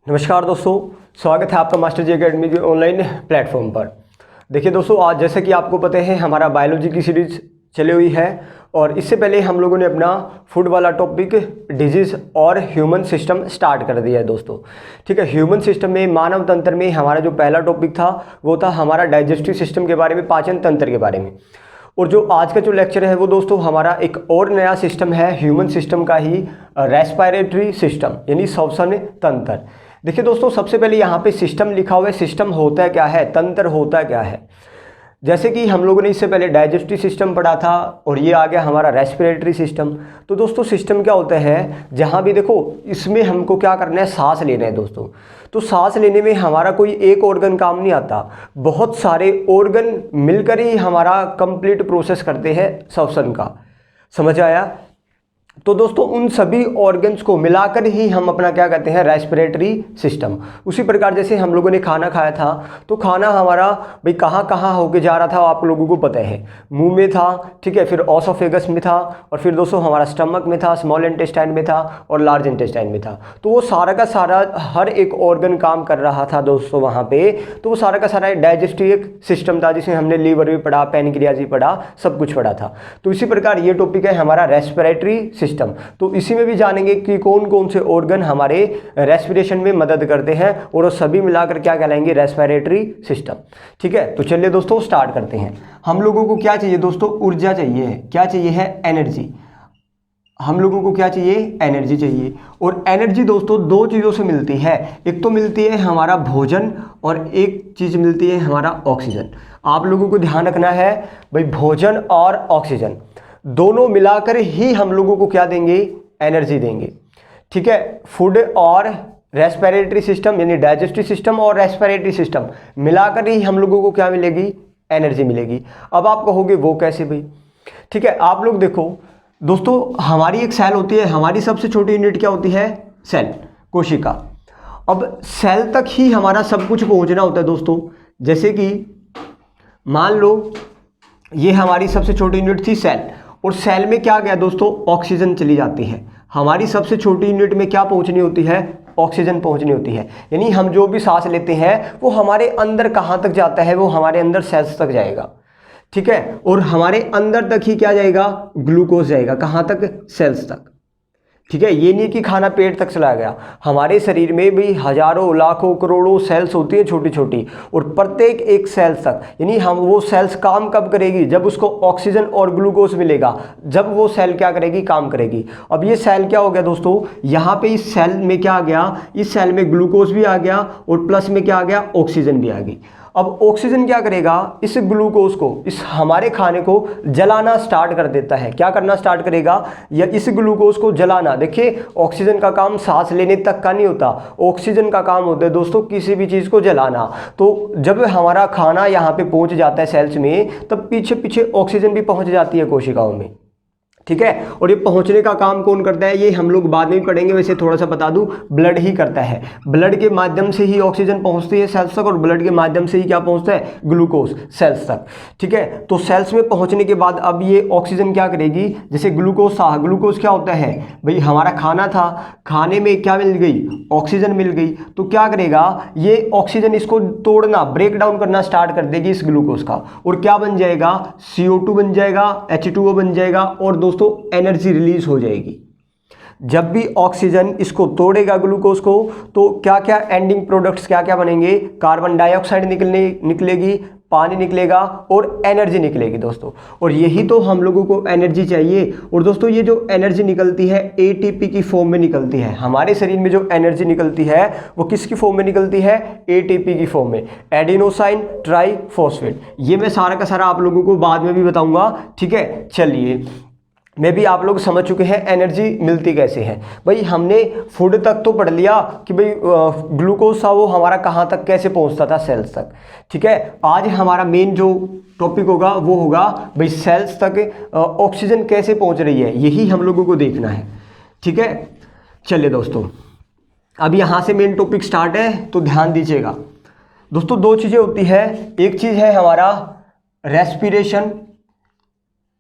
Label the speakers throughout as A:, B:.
A: नमस्कार दोस्तों, स्वागत है आपका मास्टर जी अकेडमी के ऑनलाइन प्लेटफॉर्म पर। देखिए दोस्तों, आज जैसे कि आपको पता है हमारा बायोलॉजी की सीरीज चली हुई है और इससे पहले हम लोगों ने अपना फूड वाला टॉपिक डिजीज़ और ह्यूमन सिस्टम स्टार्ट कर दिया है दोस्तों। ठीक है, ह्यूमन सिस्टम में मानव तंत्र में हमारा जो पहला टॉपिक था वो था हमारा डाइजेस्टिव सिस्टम के बारे में, पाचन तंत्र के बारे में। और जो आज का जो लेक्चर है वो दोस्तों हमारा एक और नया सिस्टम है ह्यूमन सिस्टम का ही, रेस्पिरेटरी सिस्टम यानी श्वसन तंत्र। देखिए दोस्तों, सबसे पहले यहाँ पे सिस्टम लिखा हुआ है। सिस्टम होता क्या है, तंत्र होता क्या है। जैसे कि हम लोगों ने इससे पहले डाइजेस्टिव सिस्टम पढ़ा था और ये आ गया हमारा रेस्पिरेटरी सिस्टम। तो दोस्तों सिस्टम क्या होता है, जहाँ भी देखो इसमें हमको क्या करना है, सांस लेना है दोस्तों। तो सांस लेने में हमारा कोई एक ऑर्गन काम नहीं आता, बहुत सारे ऑर्गन मिलकर ही हमारा कंप्लीट प्रोसेस करते हैं श्वसन का। समझ आया? तो दोस्तों उन सभी ऑर्गन्स को मिलाकर ही हम अपना क्या कहते हैं, रेस्पिरेटरी सिस्टम। उसी प्रकार जैसे हम लोगों ने खाना खाया था तो खाना हमारा भाई कहाँ कहाँ होके जा रहा था आप लोगों को पता है। मुंह में था, ठीक है, फिर ऑसोफेगस में था और फिर दोस्तों हमारा स्टमक में था, स्मॉल इंटेस्टाइन में था और लार्ज इंटेस्टाइन में था। तो वो सारा का सारा हर एक ऑर्गन काम कर रहा था दोस्तों वहाँ पे। तो वो सारा का सारा डाइजेस्टिव एक सिस्टम था जिसमें हमने लीवर भी पढ़ा, पैनक्रियाज भी पढ़ा, सब कुछ पढ़ा था। तो इसी प्रकार ये टॉपिक है हमारा रेस्पिरेटरी सिस्टम। तो इसी में भी जानेंगे कि कौन कौन से ऑर्गन हमारे रेस्पिरेशन में मदद करते हैं और वो सभी मिलाकर क्या कहलाएंगे, रेस्पिरेटरी सिस्टम। ठीक है, तो चलिए दोस्तों स्टार्ट करते हैं। हम लोगों को क्या चाहिए दोस्तों, ऊर्जा चाहिए। क्या चाहिए है, एनर्जी। हम लोगों को क्या चाहिए, एनर्जी चाहिए। और एनर्जी दोस्तों दो चीज़ों से मिलती है, एक तो मिलती है हमारा भोजन और एक चीज़ मिलती है हमारा ऑक्सीजन। आप लोगों को ध्यान रखना है भाई, भोजन और ऑक्सीजन दोनों मिलाकर ही हम लोगों को क्या देंगे, एनर्जी देंगे। ठीक है, फूड और रेस्पिरेटरी सिस्टम यानी डाइजेस्टिव सिस्टम और रेस्पिरेटरी सिस्टम मिलाकर ही हम लोगों को क्या मिलेगी, एनर्जी मिलेगी। अब आप कहोगे वो कैसे भाई। ठीक है, आप लोग देखो दोस्तों, हमारी एक सेल होती है, हमारी सबसे छोटी यूनिट क्या होती है, सेल, कोशिका। अब सेल तक ही हमारा सब कुछ पहुंचना होता है दोस्तों। जैसे कि मान लो ये हमारी सबसे छोटी यूनिट थी सेल, और सेल में क्या गया दोस्तों, ऑक्सीजन चली जाती है। हमारी सबसे छोटी यूनिट में क्या पहुंचनी होती है, ऑक्सीजन पहुंचनी होती है। यानी हम जो भी सांस लेते हैं वो हमारे अंदर कहाँ तक जाता है, वो हमारे अंदर सेल्स तक जाएगा। ठीक है, और हमारे अंदर तक ही क्या जाएगा, ग्लूकोज जाएगा। कहाँ तक, सेल्स तक। ठीक है, ये नहीं कि खाना पेट तक चला गया। हमारे शरीर में भी हजारों लाखों करोड़ों सेल्स होती है छोटी छोटी, और प्रत्येक एक सेल्स तक यानी हम वो सेल्स काम कब करेगी, जब उसको ऑक्सीजन और ग्लूकोज मिलेगा, जब वो सेल क्या करेगी, काम करेगी। अब ये सेल क्या हो गया दोस्तों, यहाँ पे इस सेल में क्या आ गया, इस सेल में ग्लूकोज भी आ गया और प्लस में क्या आ गया, ऑक्सीजन भी आ गई। अब ऑक्सीजन क्या करेगा, इस ग्लूकोज को, इस हमारे खाने को जलाना स्टार्ट कर देता है। क्या करना स्टार्ट करेगा, या इस ग्लूकोज को जलाना। देखिए ऑक्सीजन का काम सांस लेने तक का नहीं होता, ऑक्सीजन का काम होता है दोस्तों किसी भी चीज़ को जलाना। तो जब हमारा खाना यहाँ पे पहुँच जाता है सेल्स में, तब पीछे पीछे ऑक्सीजन भी पहुँच जाती है कोशिकाओं में। ठीक है, और ये पहुंचने का काम कौन करता है, ये हम लोग बाद में भी पढ़ेंगे। वैसे थोड़ा सा बता दूं, ब्लड ही करता है। ब्लड के माध्यम से ही ऑक्सीजन पहुंचती है सेल्स तक, और ब्लड के माध्यम से ही क्या पहुंचता है, ग्लूकोज सेल्स तक। ठीक है, तो सेल्स में पहुंचने के बाद अब ये ऑक्सीजन क्या करेगी, जैसे ग्लूकोज था, ग्लूकोज क्या होता है भाई, हमारा खाना था, खाने में क्या मिल गई, ऑक्सीजन मिल गई। तो क्या करेगा, ये ऑक्सीजन इसको तोड़ना, ब्रेक डाउन करना स्टार्ट कर देगी इस ग्लूकोज का, और क्या बन जाएगा, CO2 बन जाएगा, H2O बन जाएगा, और दोस्तों एनर्जी रिलीज हो जाएगी। जब भी ऑक्सीजन इसको तोड़ेगा ग्लूकोज को, तो क्या क्या एंडिंग प्रोडक्ट्स क्या क्या बनेंगे, कार्बन डाइऑक्साइड निकलेगी, पानी निकलेगा और एनर्जी निकलेगी दोस्तों। और यही तो हम लोगों को एनर्जी चाहिए। और दोस्तों ये जो एनर्जी निकलती है ATP की फॉर्म में निकलती है। हमारे शरीर में जो एनर्जी निकलती है वो किसकी फॉर्म में निकलती है, ATP की फॉर्म में, एडिनोसाइन ट्राइफॉस्फेट। ये मैं सारा का सारा आप लोगों को बाद में भी बताऊंगा। ठीक है, चलिए, मैं भी आप लोग समझ चुके हैं एनर्जी मिलती कैसे है। भाई हमने फूड तक तो पढ़ लिया कि भाई ग्लूकोज था वो हमारा कहाँ तक कैसे पहुँचता था, सेल्स तक। ठीक है, आज हमारा मेन जो टॉपिक होगा वो होगा भाई सेल्स तक ऑक्सीजन कैसे पहुँच रही है, यही हम लोगों को देखना है। ठीक है, चलिए दोस्तों, अब यहाँ से मेन टॉपिक स्टार्ट है, तो ध्यान दीजिएगा दोस्तों। दो चीज़ें होती है, एक चीज़ है हमारा रेस्पिरेशन,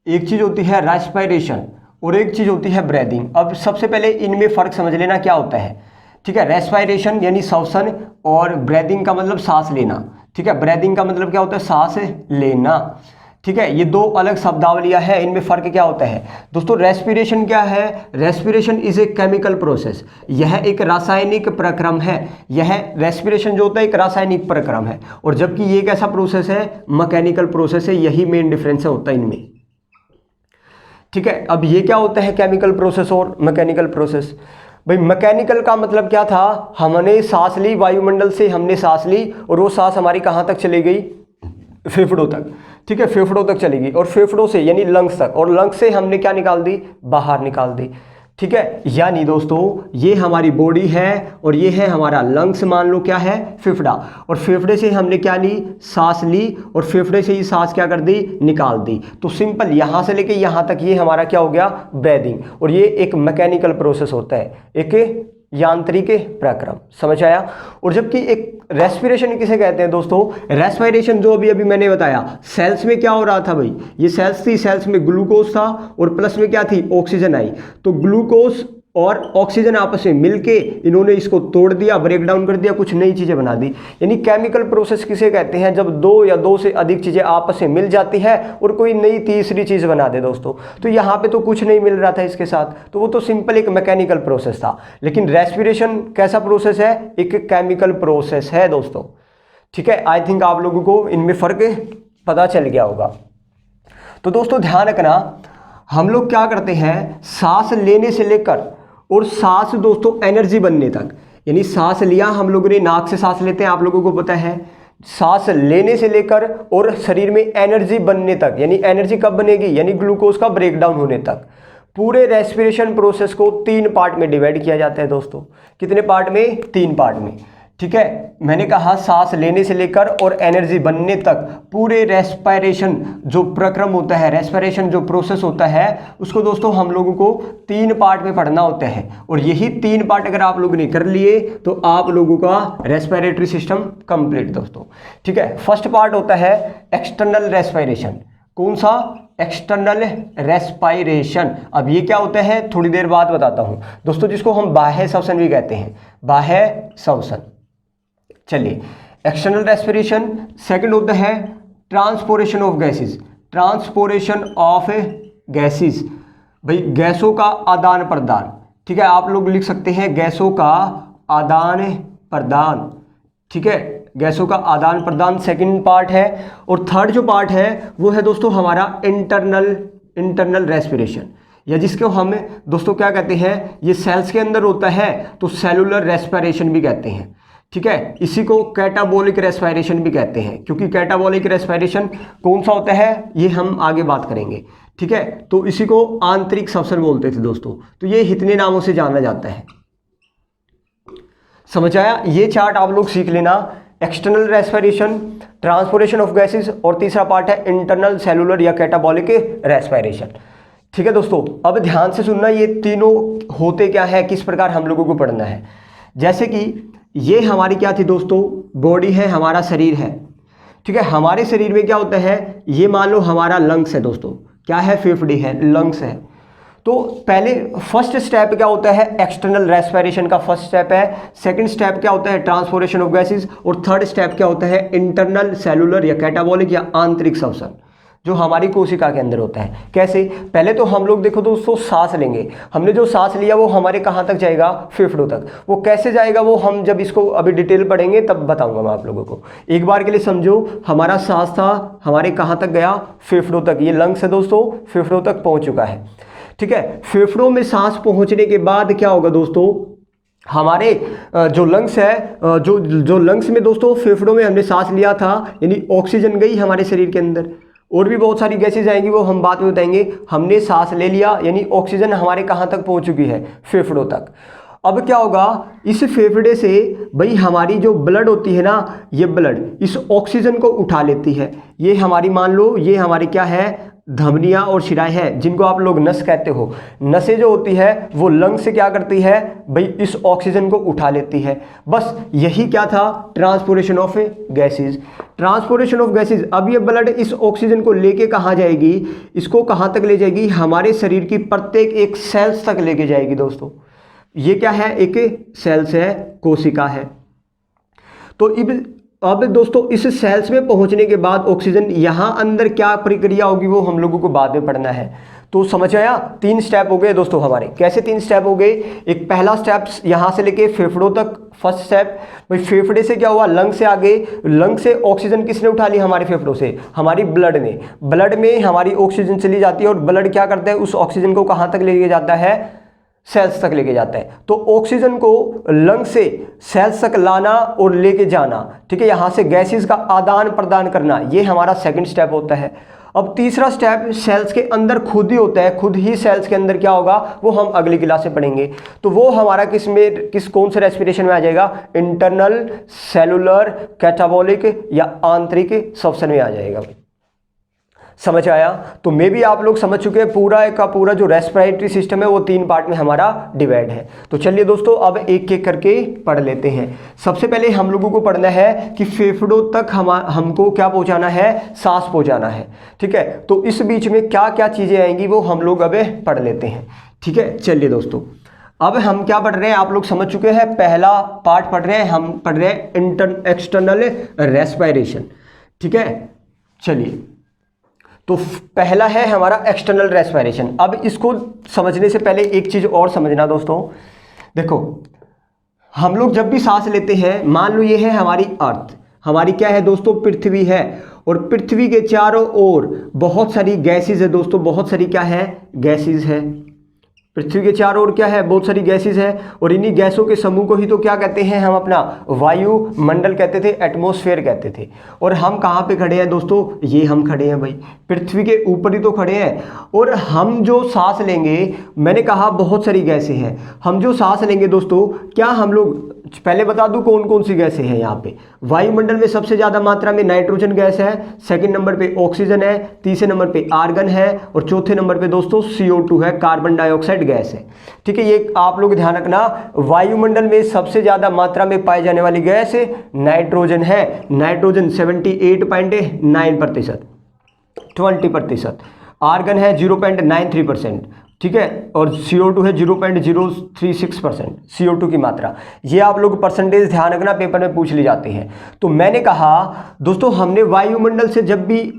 A: एक चीज होती है रेस्पिरेशन और एक चीज होती है ब्रीदिंग। अब सबसे पहले इनमें फर्क समझ लेना क्या होता है। ठीक है, रेस्पायरेशन यानी श्वसन और ब्रीदिंग का मतलब सांस लेना। ठीक है, ब्रीदिंग का मतलब क्या होता है, सांस लेना। ठीक है, ये दो अलग शब्दावलियां हैं, इनमें फर्क क्या होता है दोस्तों। रेस्पिरेशन क्या है, respiration is a chemical process, यह एक रासायनिक प्रक्रम है। यह रेस्पिरेशन जो होता है एक रासायनिक प्रक्रम है, और जबकि ये एक ऐसा प्रोसेस है मैकेनिकल प्रोसेस है, यही मेन डिफरेंस होता है इनमें। ठीक है, अब ये क्या होता है केमिकल प्रोसेस और मैकेनिकल प्रोसेस। भाई मैकेनिकल का मतलब क्या था, हमने सांस ली, वायुमंडल से हमने सांस ली और वो सांस हमारी कहाँ तक चली गई, फेफड़ों तक। ठीक है, फेफड़ों तक चलेगी और फेफड़ों से यानी लंग्स तक, और लंग्स से हमने क्या निकाल दी, बाहर निकाल दी। ठीक है, यानी दोस्तों ये हमारी बॉडी है और ये है हमारा लंग्स, मान लो क्या है, फेफड़ा, और फेफड़े से हमने क्या ली, सांस ली, और फेफड़े से ही सांस क्या कर दी, निकाल दी। तो सिंपल यहाँ से लेके यहाँ तक ये हमारा क्या हो गया, ब्रीदिंग, और ये एक मैकेनिकल प्रोसेस होता है, एक यांत्रिक प्रक्रम। समझ आया। और जबकि एक रेस्पिरेशन किसे कहते हैं दोस्तों, रेस्पिरेशन जो अभी मैंने बताया, सेल्स में क्या हो रहा था भाई, ये सेल्स थी, सेल्स में ग्लूकोज था और प्लस में क्या थी, ऑक्सीजन आई। तो ग्लूकोज और ऑक्सीजन आपस में मिलके इन्होंने इसको तोड़ दिया, ब्रेक डाउन कर दिया, कुछ नई चीजें बना दी। यानी केमिकल प्रोसेस किसे कहते हैं, जब दो या दो से अधिक चीजें आपस में मिल जाती है और कोई नई तीसरी चीज बना दे दोस्तों। तो यहाँ पे तो कुछ नहीं मिल रहा था इसके साथ, तो वो तो सिंपल एक मैकेनिकल प्रोसेस था। लेकिन रेस्पिरेशन कैसा प्रोसेस है, एक केमिकल प्रोसेस है दोस्तों। ठीक है, आई थिंक आप लोगों को इनमें फर्क पता चल गया होगा। तो दोस्तों ध्यान रखना, हम लोग क्या करते हैं, सांस लेने से लेकर और सांस दोस्तों एनर्जी बनने तक, यानी सांस लिया हम लोगों ने, नाक से सांस लेते हैं, आप लोगों को पता है, सांस लेने से लेकर और शरीर में एनर्जी बनने तक, यानी एनर्जी कब बनेगी, यानी ग्लूकोज का ब्रेकडाउन होने तक, पूरे रेस्पिरेशन प्रोसेस को 3 पार्ट में डिवाइड किया जाता है दोस्तों। कितने पार्ट में, 3 पार्ट में। ठीक है, मैंने कहा सांस लेने से लेकर और एनर्जी बनने तक पूरे रेस्पिरेशन जो प्रक्रम होता है, रेस्पिरेशन जो प्रोसेस होता है, उसको दोस्तों हम लोगों को 3 पार्ट में पढ़ना होता है। और यही 3 पार्ट अगर आप लोगों ने कर लिए तो आप लोगों का रेस्पिरेटरी सिस्टम कंप्लीट दोस्तों। ठीक है, फर्स्ट पार्ट होता है एक्सटर्नल रेस्पिरेशन। कौन सा, एक्सटर्नल रेस्पिरेशन। अब ये क्या होता है थोड़ी देर बाद बताता हूं दोस्तों, जिसको हम बाह्य श्वसन भी कहते हैं, बाह्य श्वसन। चलिए, एक्सटर्नल रेस्पिरेशन। सेकंड होता है transportation of gases, transportation of gases, भाई गैसों का आदान प्रदान। ठीक है, आप लोग लिख सकते हैं गैसों का आदान प्रदान। ठीक है, गैसों का आदान प्रदान सेकंड पार्ट है। और थर्ड जो पार्ट है वो है दोस्तों हमारा इंटरनल रेस्पिरेशन, या जिसको हम दोस्तों क्या कहते हैं, ये सेल्स के अंदर होता है तो सेलुलर रेस्पिरेशन भी कहते हैं। ठीक है, इसी को कैटाबोलिक रेस्पिरेशन भी कहते हैं, क्योंकि कैटाबोलिक रेस्पिरेशन कौन सा होता है ये हम आगे बात करेंगे। ठीक है, तो इसी को आंतरिक श्वसन बोलते थे दोस्तों, तो ये इतने नामों से जाना जाता है। समझ आया, ये चार्ट आप लोग सीख लेना, external respiration, transportation of gases, और तीसरा पार्ट है इंटरनल सेलुलर या कैटाबोलिक रेस्पिरेशन। ठीक है दोस्तों, अब ध्यान से सुनना, ये तीनों होते क्या है, किस प्रकार हम लोगों को पढ़ना है। जैसे कि ये हमारी क्या थी दोस्तों, बॉडी है, हमारा शरीर है। ठीक है, हमारे शरीर में क्या होता है, ये मान लो हमारा लंग्स है दोस्तों, क्या है, फेफड़े है, लंग्स है। तो पहले फर्स्ट स्टेप क्या होता है, एक्सटर्नल रेस्पिरेशन का फर्स्ट स्टेप है। सेकंड स्टेप क्या होता है, ट्रांसपोरेशन ऑफ गैसेस, और थर्ड स्टेप क्या होता है, इंटरनल सेलुलर या कैटाबोलिक या आंतरिक श्वसन, जो हमारी कोशिका के अंदर होता है। कैसे, पहले तो हम लोग देखो दोस्तों सांस लेंगे, हमने जो सांस लिया वो हमारे कहाँ तक जाएगा, फेफड़ों तक। वो कैसे जाएगा वो हम जब इसको अभी डिटेल पढ़ेंगे तब बताऊंगा मैं आप लोगों को। एक बार के लिए समझो, हमारा सांस था, हमारे कहाँ तक गया, फेफड़ों तक। ये लंग्स है दोस्तों, फेफड़ों तक पहुँच चुका है। ठीक है, फेफड़ों में सांस पहुँचने के बाद क्या होगा दोस्तों, हमारे जो लंग्स है, जो लंग्स में दोस्तों फेफड़ों में हमने सांस लिया था, यानी ऑक्सीजन गई हमारे शरीर के अंदर, और भी बहुत सारी गैसेज आएंगी वो हम बाद में बताएंगे। हमने सांस ले लिया यानी ऑक्सीजन हमारे कहाँ तक पहुँच चुकी है, फेफड़ों तक। अब क्या होगा, इस फेफड़े से भाई हमारी जो ब्लड होती है ना, ये ब्लड इस ऑक्सीजन को उठा लेती है। ये हमारी मान लो, ये हमारी क्या है, धमनियाँ और शिराएं हैं, जिनको आप लोग नस कहते हो। नसें जो होती है वो लंग से क्या करती है भाई, इस ऑक्सीजन को उठा लेती है। बस यही क्या था, transportation of gases. Transportation of gases. अब ये ब्लड इस ऑक्सीजन को लेके कहाँ जाएगी, इसको कहाँ तक ले जाएगी, हमारे शरीर की प्रत्येक एक सेल्स तक लेके जाएगी दोस्तों। ये क्या है, एक सेल्स है, कोशिका है। तो अब दोस्तों इस सेल्स में पहुंचने के बाद ऑक्सीजन यहां अंदर क्या प्रक्रिया होगी वो हम लोगों को बाद में पढ़ना है। तो समझ आया, 3 स्टेप हो गए दोस्तों हमारे। कैसे 3 स्टेप हो गए? एक पहला स्टेप यहां से लेके फेफड़ों तक, फर्स्ट स्टेप भाई फेफड़े से क्या हुआ, लंग से आगे, लंग से ऑक्सीजन किसने उठा ली, हमारे फेफड़ों से, हमारी ब्लड ने, ब्लड में हमारी ऑक्सीजन चली जाती है और ब्लड क्या करता है, उस ऑक्सीजन को कहां तक लेके जाता है, सेल्स तक लेके जाता है। तो ऑक्सीजन को लंग से सेल्स तक लाना और लेके जाना, ठीक है, यहां से गैसेस का आदान प्रदान करना, ये हमारा सेकंड स्टेप होता है। अब तीसरा स्टेप सेल्स के अंदर खुद ही होता है, खुद ही सेल्स के अंदर क्या होगा वो हम अगली क्लास में पढ़ेंगे। तो वो हमारा कौन से रेस्पिरेशन में आ जाएगा, इंटरनल सेलुलर कैटाबॉलिक या आंतरिक श्वसन में आ जाएगा। समझ आया? तो मे भी आप लोग समझ चुके हैं, पूरा का पूरा जो रेस्पिरेटरी सिस्टम है वो 3 पार्ट में हमारा डिवाइड है। तो चलिए दोस्तों अब एक एक करके पढ़ लेते हैं। सबसे पहले हम लोगों को पढ़ना है कि फेफड़ों तक हमको क्या पहुंचाना है, सांस पहुंचाना है, ठीक है। तो इस बीच में क्या क्या चीजें आएंगी वो हम लोग अब पढ़ लेते हैं, ठीक है। चलिए दोस्तों अब हम क्या पढ़ रहे हैं, आप लोग समझ चुके हैं, पहला पार्ट पढ़ रहे हैं, हम पढ़ रहे हैं एक्सटर्नल रेस्पिरेशन, ठीक है। चलिए तो पहला है हमारा एक्सटर्नल रेस्पिरेशन। अब इसको समझने से पहले एक चीज और समझना दोस्तों, देखो हम लोग जब भी सांस लेते हैं, मान लो ये है हमारी अर्थ, हमारी क्या है दोस्तों, पृथ्वी है, और पृथ्वी के चारों ओर बहुत सारी गैसेस है दोस्तों, बहुत सारी क्या है, गैसेस है। पृथ्वी के चारों ओर क्या है, बहुत सारी गैसेस है, और इन्हीं गैसों के समूह को ही तो क्या कहते हैं हम, अपना वायुमंडल कहते थे, एटमॉस्फेयर कहते थे। और हम कहाँ पे खड़े हैं दोस्तों, ये हम खड़े हैं भाई, पृथ्वी के ऊपर ही तो खड़े हैं। और हम जो सांस लेंगे, मैंने कहा बहुत सारी गैसें हैं, हम जो सांस लेंगे दोस्तों, क्या हम लोग, पहले बता दूं कौन कौन सी गैसें हैं यहाँ पे। वायुमंडल में सबसे ज्यादा मात्रा में नाइट्रोजन गैस है, सेकंड नंबर पे ऑक्सीजन है, तीसरे नंबर पे आर्गन है, और चौथे नंबर पे दोस्तों CO2 है, कार्बन डाइऑक्साइड गैस है, ठीक है। ये आप लोग ध्यान रखना, वायुमंडल में सबसे ज्यादा मात्रा में पाई जाने वाली गैस नाइट्रोजन है। नाइट्रोजन 78.9%, 20%, आर्गन है 0.93%, ठीक है, और CO2 है 0.036% CO2 की मात्रा। ये आप लोग परसेंटेज ध्यान रखना, पेपर में पूछ ली जाती है। तो मैंने कहा दोस्तों, हमने वायुमंडल से जब भी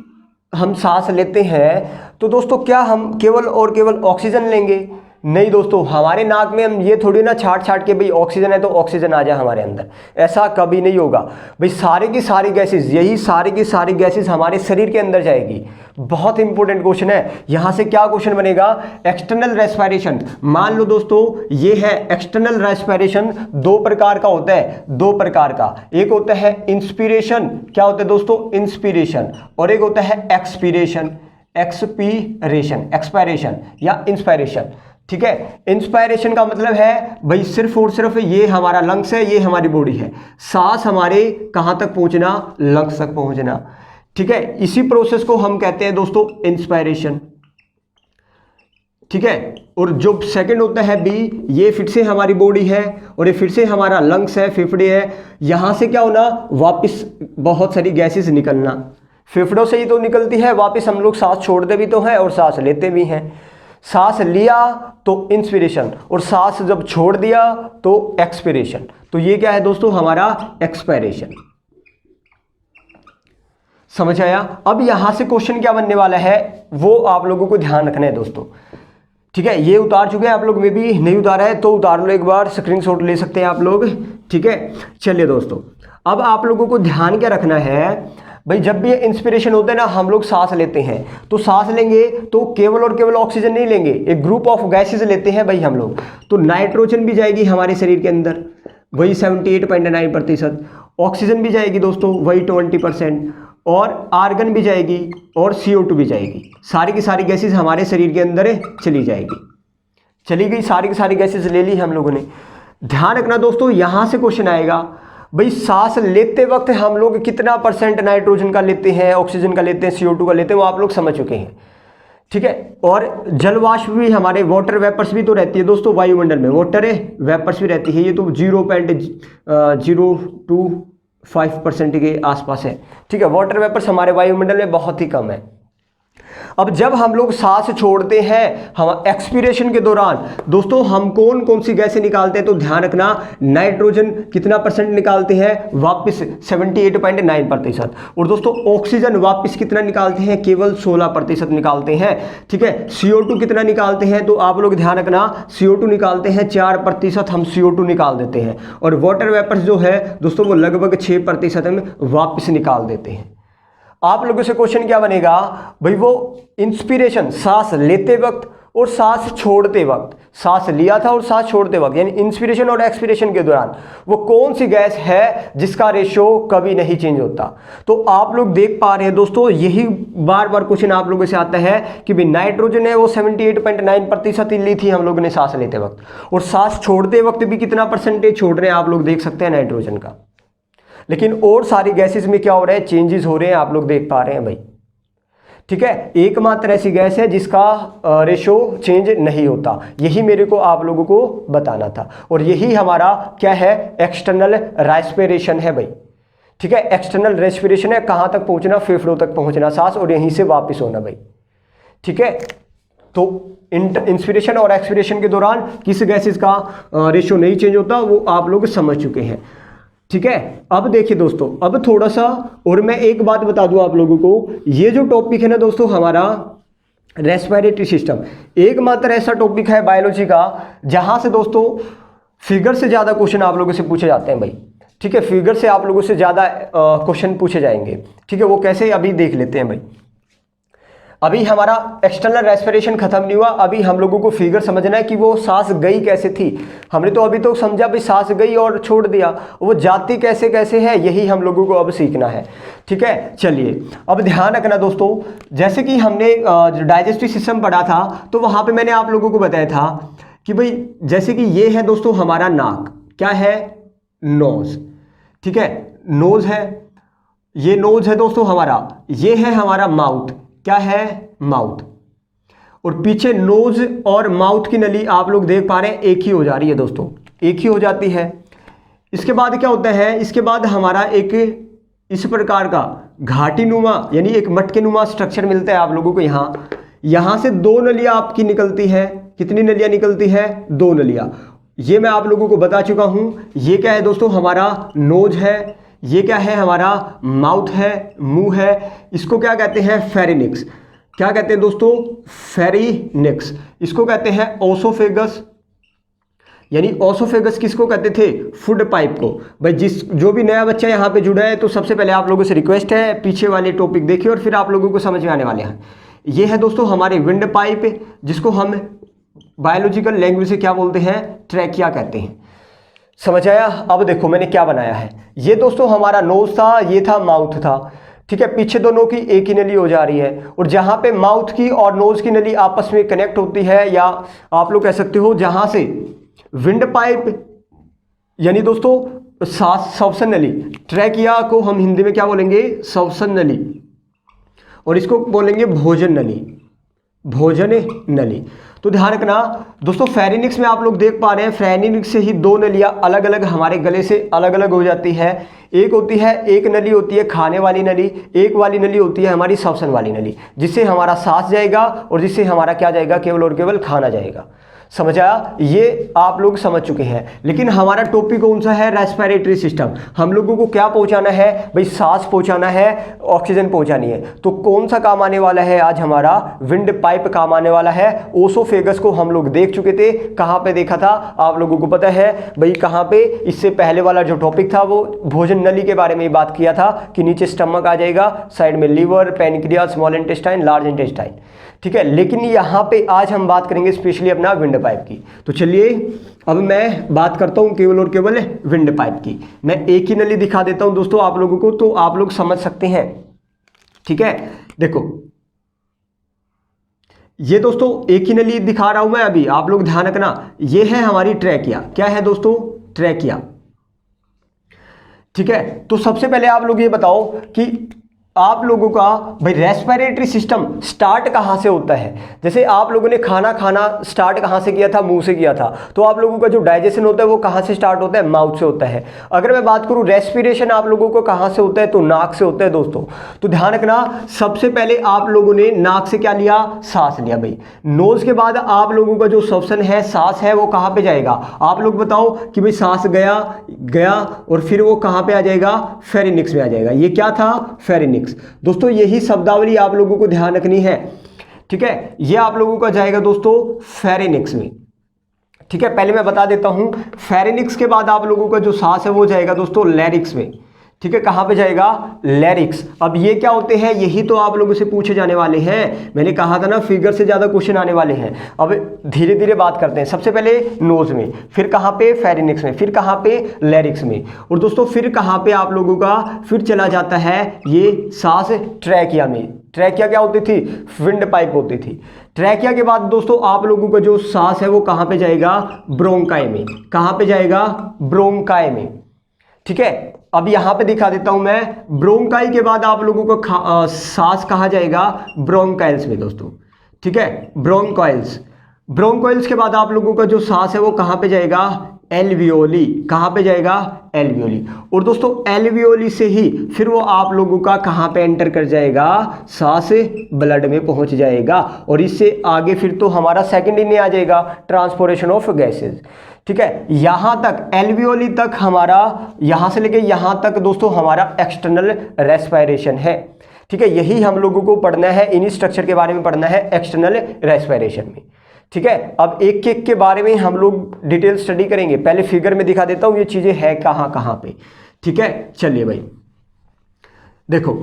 A: हम सांस लेते हैं तो दोस्तों क्या हम केवल और केवल ऑक्सीजन लेंगे? नहीं दोस्तों, हमारे नाक में हम ये थोड़ी ना छाट के भाई ऑक्सीजन है तो ऑक्सीजन आ जाए हमारे अंदर, ऐसा कभी नहीं होगा भाई। सारी की सारी गैसेस, यही सारी की सारी गैसेस हमारे शरीर के अंदर जाएगी। बहुत इंपॉर्टेंट क्वेश्चन है, यहां से क्या क्वेश्चन बनेगा, एक्सटर्नल रेस्पिरेशन। मान लो दोस्तों ये है एक्सटर्नल रेस्पिरेशन, 2 प्रकार का होता है, 2 प्रकार का। एक होता है इंस्पिरेशन, क्या होता है दोस्तों, इंस्पिरेशन, और एक होता है एक्सपीरेशन, एक्सपायरेशन या इंस्पायरेशन, ठीक है। इंस्पायरेशन का मतलब है भाई सिर्फ और सिर्फ ये हमारा लंग्स है, ये हमारी बॉडी है, सांस हमारे कहां तक पहुंचना, लंग्स तक पहुंचना, ठीक है। इसी प्रोसेस को हम कहते हैं दोस्तों इंस्पायरेशन, ठीक है। और जो सेकंड होता है बी, ये फिर से हमारी बॉडी है और ये फिर से हमारा लंग्स है, फेफड़े है, यहां से क्या होना, वापस बहुत सारी गैसेस निकलना, फेफड़ों से ही तो निकलती है, वापस हम लोग सांस छोड़ते भी तो हैं और सांस लेते भी हैं। सांस लिया तो इंस्पिरेशन, और सांस जब छोड़ दिया तो एक्सपिरेशन। तो ये क्या है दोस्तों, हमारा एक्सपायरेशन। समझ आया? अब यहां से क्वेश्चन क्या बनने वाला है वो आप लोगों को ध्यान रखना है दोस्तों, ठीक है। ये उतार चुके हैं आप लोग, में भी नहीं उतारा है तो उतार लो, एक बार स्क्रीनशॉट ले सकते हैं आप लोग, ठीक है। चलिए दोस्तों अब आप लोगों को ध्यान क्या रखना है भाई, जब भी इंस्पिरेशन होता है ना, हम लोग सांस लेते हैं तो सांस लेंगे तो केवल और केवल ऑक्सीजन नहीं लेंगे, एक ग्रुप ऑफ गैसेस लेते हैं भाई हम लोग। तो नाइट्रोजन भी जाएगी हमारे शरीर के अंदर, वही 78.9%, ऑक्सीजन भी जाएगी दोस्तों, वही 20%, और आर्गन भी जाएगी और CO2 भी जाएगी। सारी की सारी गैसेस हमारे शरीर के अंदर चली जाएगी, चली गई, सारी की सारी गैसेस ले ली हम लोगों ने। ध्यान रखना दोस्तों, यहां से क्वेश्चन आएगा भाई सांस लेते वक्त हम लोग कितना % नाइट्रोजन का लेते हैं, ऑक्सीजन का लेते हैं, CO2 का लेते हैं, वो आप लोग समझ चुके हैं, ठीक है। और जलवाष्प भी हमारे, वाटर वेपर्स भी तो रहती है दोस्तों वायुमंडल में, वाटर वेपर्स भी रहती है, ये तो 0.025% के आसपास है, ठीक है। वाटर वेपर्स हमारे वायुमंडल में बहुत ही कम है। अब जब हम लोग सांस छोड़ते हैं, हम एक्सपीरेशन के दौरान दोस्तों हम कौन कौन सी गैसें निकालते हैं, तो ध्यान रखना नाइट्रोजन कितना परसेंट निकालते हैं, वापस 78.9%। और दोस्तों ऑक्सीजन वापस कितना निकालते हैं, केवल 16% निकालते हैं। ठीक है, CO2 कितना निकालते हैं, तो आप लोग ध्यान रखना CO2 निकालते हैं 4%, हम CO2 निकाल देते हैं। और वाटर वेपर्स जो है दोस्तों वो लगभग 6% हम वापस निकाल देते हैं। आप लोगों से क्वेश्चन क्या बनेगा भाई, वो इंस्पिरेशन सांस लेते वक्त और सांस छोड़ते वक्त, सांस लिया था और सांस छोड़ते वक्त, यानी इंस्पिरेशन और एक्सपिरेशन के दौरान वो कौन सी गैस है जिसका रेशो कभी नहीं चेंज होता। तो आप लोग देख पा रहे हैं दोस्तों, यही बार बार क्वेश्चन आप लोगों से आता है कि भाई नाइट्रोजन है वो 78.9% ली थी हम लोगों ने सांस लेते वक्त, और सांस छोड़ते वक्त भी कितना परसेंटेज छोड़ रहे हैं आप लोग देख सकते हैं नाइट्रोजन का। लेकिन और सारी गैसेस में क्या हो रहा है, चेंजेस हो रहे हैं, आप लोग देख पा रहे हैं भाई। ठीक है, एकमात्र ऐसी गैस है जिसका रेशो चेंज नहीं होता, यही मेरे को आप लोगों को बताना था। और यही हमारा क्या है, एक्सटर्नल रेस्पिरेशन है भाई। ठीक है, एक्सटर्नल रेस्पिरेशन है, कहाँ तक पहुंचना, फेफड़ों तक पहुंचना सांस, और यहीं से वापस होना भाई। ठीक है, तो इंस्पिरेशन और एक्सपिरेशन के दौरान किस गैसेस का रेशो नहीं चेंज होता वो आप लोग समझ चुके हैं। ठीक है, अब देखिए दोस्तों, अब थोड़ा सा और मैं एक बात बता दूं आप लोगों को, ये जो टॉपिक है ना दोस्तों हमारा रेस्पिरेटरी सिस्टम, एकमात्र ऐसा टॉपिक है बायोलॉजी का जहां से दोस्तों फिगर से ज़्यादा क्वेश्चन आप लोगों से पूछे जाते हैं भाई। ठीक है, फिगर से आप लोगों से ज़्यादा क्वेश्चन पूछे जाएंगे। ठीक है, वो कैसे अभी देख लेते हैं भाई। अभी हमारा एक्सटर्नल रेस्पिरेशन खत्म नहीं हुआ, अभी हम लोगों को फिगर समझना है कि वो सांस गई कैसे थी। हमने तो अभी तो समझा भाई सांस गई और छोड़ दिया, वो जाती कैसे कैसे है, यही हम लोगों को अब सीखना है। ठीक है, चलिए अब ध्यान रखना दोस्तों, जैसे कि हमने डाइजेस्टिव सिस्टम पढ़ा था तो वहाँ पे मैंने आप लोगों को बताया था कि भाई जैसे कि ये है दोस्तों हमारा नाक, क्या है, नोज। ठीक है, नोज है, ये नोज है दोस्तों हमारा, ये है हमारा माउथ, क्या है, माउथ। और पीछे नोज और माउथ की नली आप लोग देख पा रहे हैं एक ही हो जा रही है दोस्तों, एक ही हो जाती है। इसके बाद क्या होता है, इसके बाद हमारा एक इस प्रकार का घाटी नुमा यानी एक मटके नुमा स्ट्रक्चर मिलता है आप लोगों को। यहाँ से दो नलियाँ आपकी निकलती है, कितनी नलियाँ निकलती है, दो नलियाँ। ये मैं आप लोगों को बता चुका हूँ। ये क्या है दोस्तों, हमारा नोज है, ये क्या है, हमारा माउथ है, मुंह है। इसको क्या कहते हैं, फेरिनिक्स। क्या कहते हैं दोस्तों, फेरिनिक्स। इसको कहते हैं ओसोफेगस, यानी ओसोफेगस किसको कहते थे, फूड पाइप को। भाई जो भी नया बच्चा यहाँ पे जुड़ा है तो सबसे पहले आप लोगों से रिक्वेस्ट है पीछे वाले टॉपिक देखिए और फिर आप लोगों को समझ में आने वाले हैं। ये है दोस्तों हमारे विंड पाइप, जिसको हम बायोलॉजिकल लैंग्वेज से क्या बोलते हैं, ट्रैकिया कहते हैं। समझ आया। अब देखो मैंने क्या बनाया है, ये दोस्तों हमारा नोज था, ये था माउथ था। ठीक है, पीछे दोनों की एक ही नली हो जा रही है, और जहां पे माउथ की और नोज की नली आपस में कनेक्ट होती है, या आप लोग कह सकते हो जहां से विंड पाइप यानी दोस्तों श्वसन नली, ट्रैकिया को हम हिंदी में क्या बोलेंगे, श्वसन नली, और इसको बोलेंगे भोजन नली, भोजन नली। तो ध्यान रखना दोस्तों, फेरिनिक्स में आप लोग देख पा रहे हैं, फेरिनिक्स से ही दो नलियां अलग अलग हमारे गले से अलग अलग हो जाती है। एक होती है, एक नली होती है खाने वाली नली, एक वाली नली होती है हमारी श्वसन वाली नली, जिससे हमारा सांस जाएगा और जिससे हमारा क्या जाएगा, केवल और केवल खाना जाएगा। समझ आया, ये आप लोग समझ चुके हैं। लेकिन हमारा टॉपिक कौन सा है, रेस्पिरेटरी सिस्टम। हम लोगों को क्या पहुंचाना है भाई, सांस पहुंचाना है, ऑक्सीजन पहुंचानी है। तो कौन सा काम आने वाला है आज, हमारा विंड पाइप काम आने वाला है। ओसोफेगस को हम लोग देख चुके थे, कहाँ पे देखा था आप लोगों को पता है भाई, कहाँ पे, इससे पहले वाला जो टॉपिक था वो भोजन नली के बारे में बात किया था कि नीचे स्टमक आ जाएगा, साइड में liver, pancreas, small intestine, large intestine. ठीक है, लेकिन यहाँ पे आज हम बात करेंगे स्पेशली अपना विंड पाइप की। तो चलिए अब मैं बात करता हूँ केवल और केवल विंड पाइप की। मैं एक ही नली दिखा देता हूँ दोस्तों आप लोगों को, तो आप लोग समझ सकते हैं। ठीक है, देखो ये दोस्तों एक ही नली दिखा रहा हूं मैं अभी, आप लोग ध्यान रखना। ये है हमारी ट्रैकिया, क्या है दोस्तों, ट्रैकिया। ठीक है, तो सबसे पहले आप लोग ये बताओ कि आप लोगों का भाई रेस्पिरेटरी सिस्टम स्टार्ट कहाँ से होता है। जैसे आप लोगों ने खाना खाना स्टार्ट कहाँ से किया था, मुंह से किया था, तो आप लोगों का जो डाइजेशन होता है वो कहाँ से स्टार्ट होता है, माउथ से होता है। अगर मैं बात करूँ रेस्पिरेशन आप लोगों को कहाँ से होता है, तो नाक से होता है दोस्तों। तो ध्यान रखना, सबसे पहले आप लोगों ने नाक से क्या लिया, सांस लिया भाई। नोज के बाद आप लोगों का जो श्वसन है, सांस है, वो कहाँ पे जाएगा, आप लोग बताओ कि भाई सांस गया गया और फिर वो कहाँ पे आ जाएगा, फेरिनिक्स में आ जाएगा। ये क्या था, फेरिनिक्स। दोस्तों यही शब्दावली आप लोगों को ध्यान रखनी है, ठीक है। ये आप लोगों का जाएगा दोस्तों फेरिनिक्स में, ठीक है। पहले मैं बता देता हूं, फेरिनिक्स के बाद आप लोगों का जो सांस है वो जाएगा दोस्तों लैरिक्स में, ठीक है। कहां पे जाएगा, लैरिक्स। अब ये क्या होते हैं, यही तो आप लोगों से पूछे जाने वाले हैं। मैंने कहा था ना फिगर से ज्यादा क्वेश्चन आने वाले हैं। अब धीरे धीरे बात करते हैं। सबसे पहले नोज में, फिर कहां पे, फेरिनिक्स में, फिर कहां पे, लैरिक्स में, और दोस्तों फिर कहां पे आप लोगों का फिर चला जाता है ये सांस ट्रैकिया में। ट्रैकिया क्या होती थी, विंड पाइप होती थी। ट्रैकिया के बाद दोस्तों आप लोगों का जो सांस है वो कहां पे जाएगा, ब्रोंकाई में। कहां पे जाएगा, ब्रोंकाई में, ठीक है। अब यहां पे दिखा देता हूं मैं, ब्रोंकाई के बाद आप लोगों को सांस कहां जाएगा, ब्रोंकाइल्स में दोस्तों, ठीक है, ब्रोंकाइल्स। ब्रोंकाइल्स के बाद आप लोगों का जो सांस है वो कहां पे जाएगा, एल्वियोली। कहां पे जाएगा, एल्वियोली। और दोस्तों एल्वियोली से ही फिर वो आप लोगों का कहां पे एंटर कर जाएगा, सांस ब्लड में पहुंच जाएगा, और इससे आगे फिर तो हमारा सेकंड इन आ जाएगा, ट्रांसपोर्टेशन ऑफ गैसेज, ठीक है। यहां तक एल्वियोली तक हमारा, यहां से लेके यहां तक दोस्तों हमारा एक्सटर्नल रेस्पिरेशन है, ठीक है। यही हम लोगों को पढ़ना है, इन्हीं स्ट्रक्चर के बारे में पढ़ना है एक्सटर्नल रेस्पिरेशन में, ठीक है। अब एक एक के बारे में हम लोग डिटेल स्टडी करेंगे। पहले फिगर में दिखा देता हूं ये चीजें है कहां कहां पे, ठीक है। चलिए भाई देखो,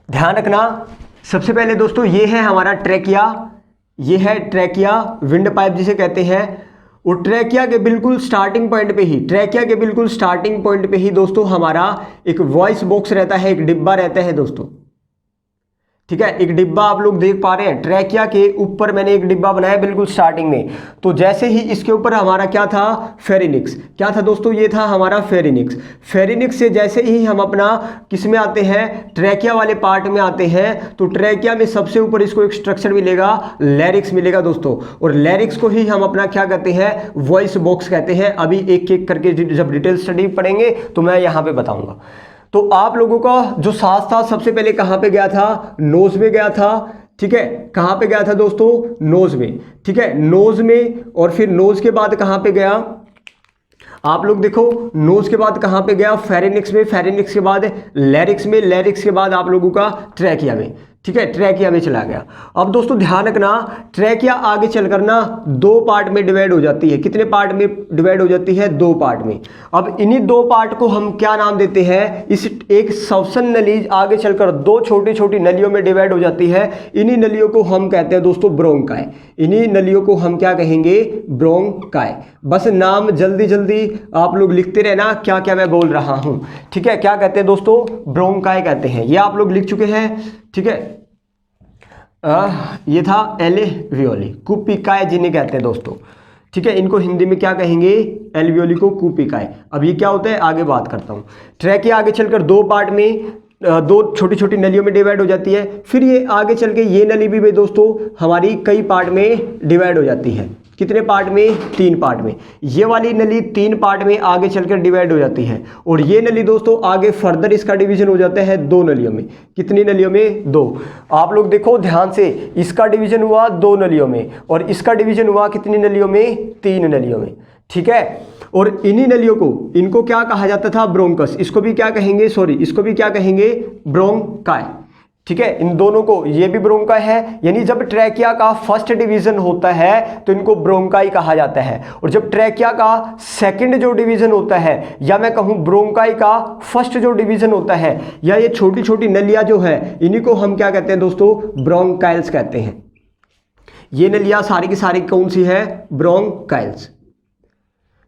A: ध्यान रखना। सबसे पहले दोस्तों ये है हमारा ट्रैकिया, ये है ट्रैकिया, विंड पाइप जिसे कहते हैं। और ट्रैकिया के बिल्कुल स्टार्टिंग पॉइंट पे ही, ट्रैकिया के बिल्कुल स्टार्टिंग पॉइंट पे ही दोस्तों हमारा एक वॉइस बॉक्स रहता है, एक डिब्बा रहता है दोस्तों, ठीक है। एक डिब्बा आप लोग देख पा रहे हैं, ट्रैकिया के ऊपर मैंने एक डिब्बा बनाया बिल्कुल स्टार्टिंग में। तो जैसे ही इसके ऊपर हमारा क्या था, फेरिनिक्स। क्या था दोस्तों, ये था हमारा फेरिनिक्स। फेरिनिक्स से जैसे ही हम अपना किस में आते हैं, ट्रैकिया वाले पार्ट में आते हैं, तो ट्रैकिया में सबसे ऊपर इसको एक स्ट्रक्चर मिलेगा, लैरिक्स मिलेगा दोस्तों। और लैरिक्स को ही हम अपना क्या कहते हैं, वॉइस बॉक्स कहते हैं। अभी एक एक करके जब डिटेल स्टडी पढ़ेंगे तो मैं यहाँ पे बताऊंगा। तो आप लोगों का जो सांस था सबसे पहले कहां पे गया था, नोज में गया था, ठीक है। कहां पे गया था दोस्तों, नोज में, ठीक है, नोज में। और फिर नोज के बाद कहां पे गया, आप लोग देखो, नोज के बाद कहां पे गया, फेरिनिक्स में, फेरिनिक्स के बाद लैरिक्स में, लैरिक्स के बाद आप लोगों का ट्रैकिया में, ठीक है, ट्रैकिया में चला गया। अब दोस्तों ध्यान रखना, ट्रैकिया आगे चलकर ना दो पार्ट में डिवाइड हो जाती है। कितने पार्ट में डिवाइड हो जाती है, दो पार्ट में। अब इन्हीं दो पार्ट को हम क्या नाम देते हैं, इस एक श्वसन नली आगे चलकर दो छोटी छोटी नलियों में डिवाइड हो जाती है। इन्हीं नलियों को हम कहते हैं दोस्तों ब्रोंकाई। इन्हीं नलियों को हम क्या कहेंगे, ब्रोंकाई। बस नाम जल्दी जल्दी आप लोग लिखते रहना क्या क्या मैं बोल रहा हूं, ठीक है। क्या कहते हैं दोस्तों, ब्रोंकाई कहते हैं। ये आप लोग लिख चुके हैं, ठीक है। ये था एल्वियोली, कुपिकाय जिन्हें कहते हैं दोस्तों, ठीक है। इनको हिंदी में क्या कहेंगे, एल्वियोली को कुपिकाय। अब ये क्या होता है, आगे बात करता हूँ। ट्रैकिया आगे चलकर दो पार्ट में, दो छोटी छोटी नलियों में डिवाइड हो जाती है। फिर ये आगे चल के ये नली भी दोस्तों हमारी कई पार्ट में डिवाइड हो जाती है। कितने पार्ट में, तीन पार्ट में। ये वाली नली तीन पार्ट में आगे चलकर डिवाइड हो जाती है। और ये नली दोस्तों आगे फर्दर इसका डिवीजन हो जाता है दो नलियों में। कितनी नलियों में, दो। आप लोग देखो ध्यान से, इसका डिवीजन हुआ दो नलियों में और इसका डिवीजन हुआ कितनी नलियों में, तीन नलियों में, ठीक है। और इन्हीं नलियों को, इनको क्या कहा जाता था, ब्रोंकस। इसको भी क्या कहेंगे, सॉरी, इसको भी क्या कहेंगे, ब्रोंकाई, ठीक है। इन दोनों को, ये भी ब्रोंकाई है, यानी जब ट्रैकिया का फर्स्ट डिवीजन होता है तो इनको ब्रोंकाई कहा जाता है। और जब ट्रैकिया का सेकंड जो डिवीजन होता है, या मैं कहूं ब्रोंकाई का फर्स्ट जो डिवीजन होता है, या ये छोटी छोटी नलियां जो है, इन्हीं को हम क्या कहते हैं दोस्तों, ब्रोंकाइल्स कहते हैं। ये नलियां सारी की सारी कौन सी है, ब्रोंकाइल्स,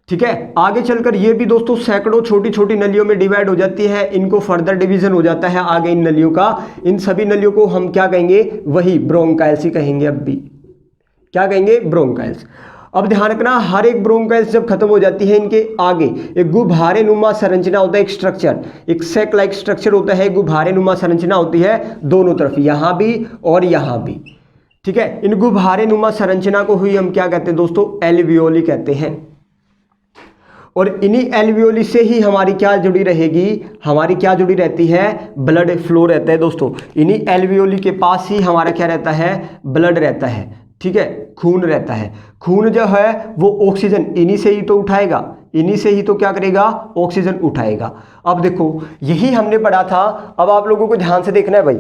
A: ठीक है। आगे चलकर ये भी दोस्तों सैकड़ों छोटी छोटी नलियों में डिवाइड हो जाती है। इनको फर्दर डिवीजन हो जाता है आगे इन नलियों का। इन सभी नलियों को हम क्या कहेंगे, वही ब्रोंकाइल्स ही कहेंगे। अब भी क्या कहेंगे, ब्रोंकाइल्स। अब ध्यान रखना, हर एक ब्रोंकाइल्स जब खत्म हो जाती है, इनके आगे एक गुब्बारे नुमा संरचना होता है, एक स्ट्रक्चर, एक सेक लाइक स्ट्रक्चर होता है, गुब्बारे नुमा संरचना होती है दोनों तरफ, यहां भी और यहां भी। ठीक है, इन गुब्बारे नुमा संरचना को ही हम क्या कहते हैं दोस्तों, एल्वियोली कहते हैं। और इन्हीं एल्वियोली से ही हमारी क्या जुड़ी रहेगी, हमारी क्या जुड़ी रहती है, ब्लड फ्लो रहता है दोस्तों। इन्हीं एल्वियोली के पास ही हमारा क्या रहता है, ब्लड रहता है। ठीक है, खून रहता है। खून जो है वो ऑक्सीजन इन्हीं से ही तो उठाएगा, इन्हीं से ही तो क्या करेगा, ऑक्सीजन उठाएगा। अब देखो यही हमने पढ़ा था, अब आप लोगों को ध्यान से देखना है भाई।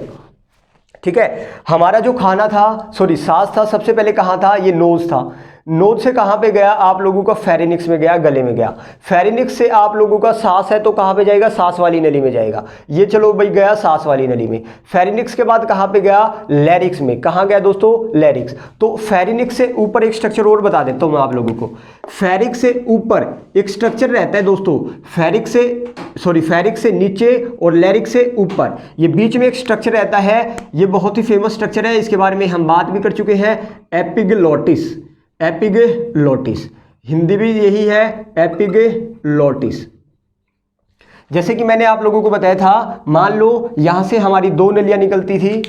A: ठीक है, हमारा जो खाना था, सॉरी सांस था, सबसे पहले कहाँ था, ये नोज था। नोज से कहाँ पे गया आप लोगों का, फेरिनिक्स में गया, गले में गया। फेरिनिक्स से आप लोगों का सांस है तो कहाँ पे जाएगा, सांस वाली नली में जाएगा। ये चलो भाई गया सांस वाली नली में। फेरिनिक्स के बाद कहाँ पे गया, लैरिक्स में। कहाँ गया दोस्तों, लैरिक्स। तो फेरिनिक्स से ऊपर एक स्ट्रक्चर और बता देता हूँ मैं आप लोगों को। फेरिक्स से ऊपर एक स्ट्रक्चर रहता है दोस्तों, फेरिक्स से नीचे और लैरिक्स से ऊपर, ये बीच में एक स्ट्रक्चर रहता है। ये बहुत ही फेमस स्ट्रक्चर है, इसके बारे में हम बात भी कर चुके हैं, एपिग्लोटिस। एपिग्लोटिस हिंदी भी यही है, एपिग्लोटिस। जैसे कि मैंने आप लोगों को बताया था, मान लो यहां से हमारी दो नलियां निकलती थी।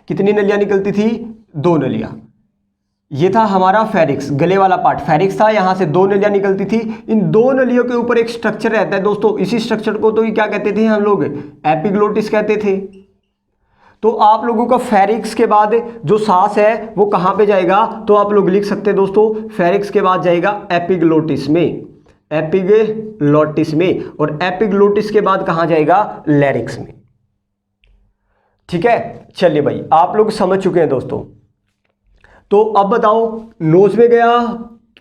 A: कितनी नलियां निकलती थी, दो नलियां। ये था हमारा फेरिक्स, गले वाला पार्ट फेरिक्स था, यहां से दो नलियां निकलती थी। इन दो नलियों के ऊपर एक स्ट्रक्चर रहता है दोस्तों, इसी स्ट्रक्चर को तो क्या कहते थे हम लोग, एपिग्लोटिस कहते थे। तो आप लोगों का फेरिक्स के बाद जो सांस है वो कहां पे जाएगा, तो आप लोग लिख सकते हैं दोस्तों, फेरिक्स के बाद जाएगा एपिग्लोटिस में, एपिग्लोटिस में, और एपिग्लोटिस के बाद कहां जाएगा, लैरिक्स में। ठीक है, चलिए भाई आप लोग समझ चुके हैं दोस्तों। तो अब बताओ, नोज में गया,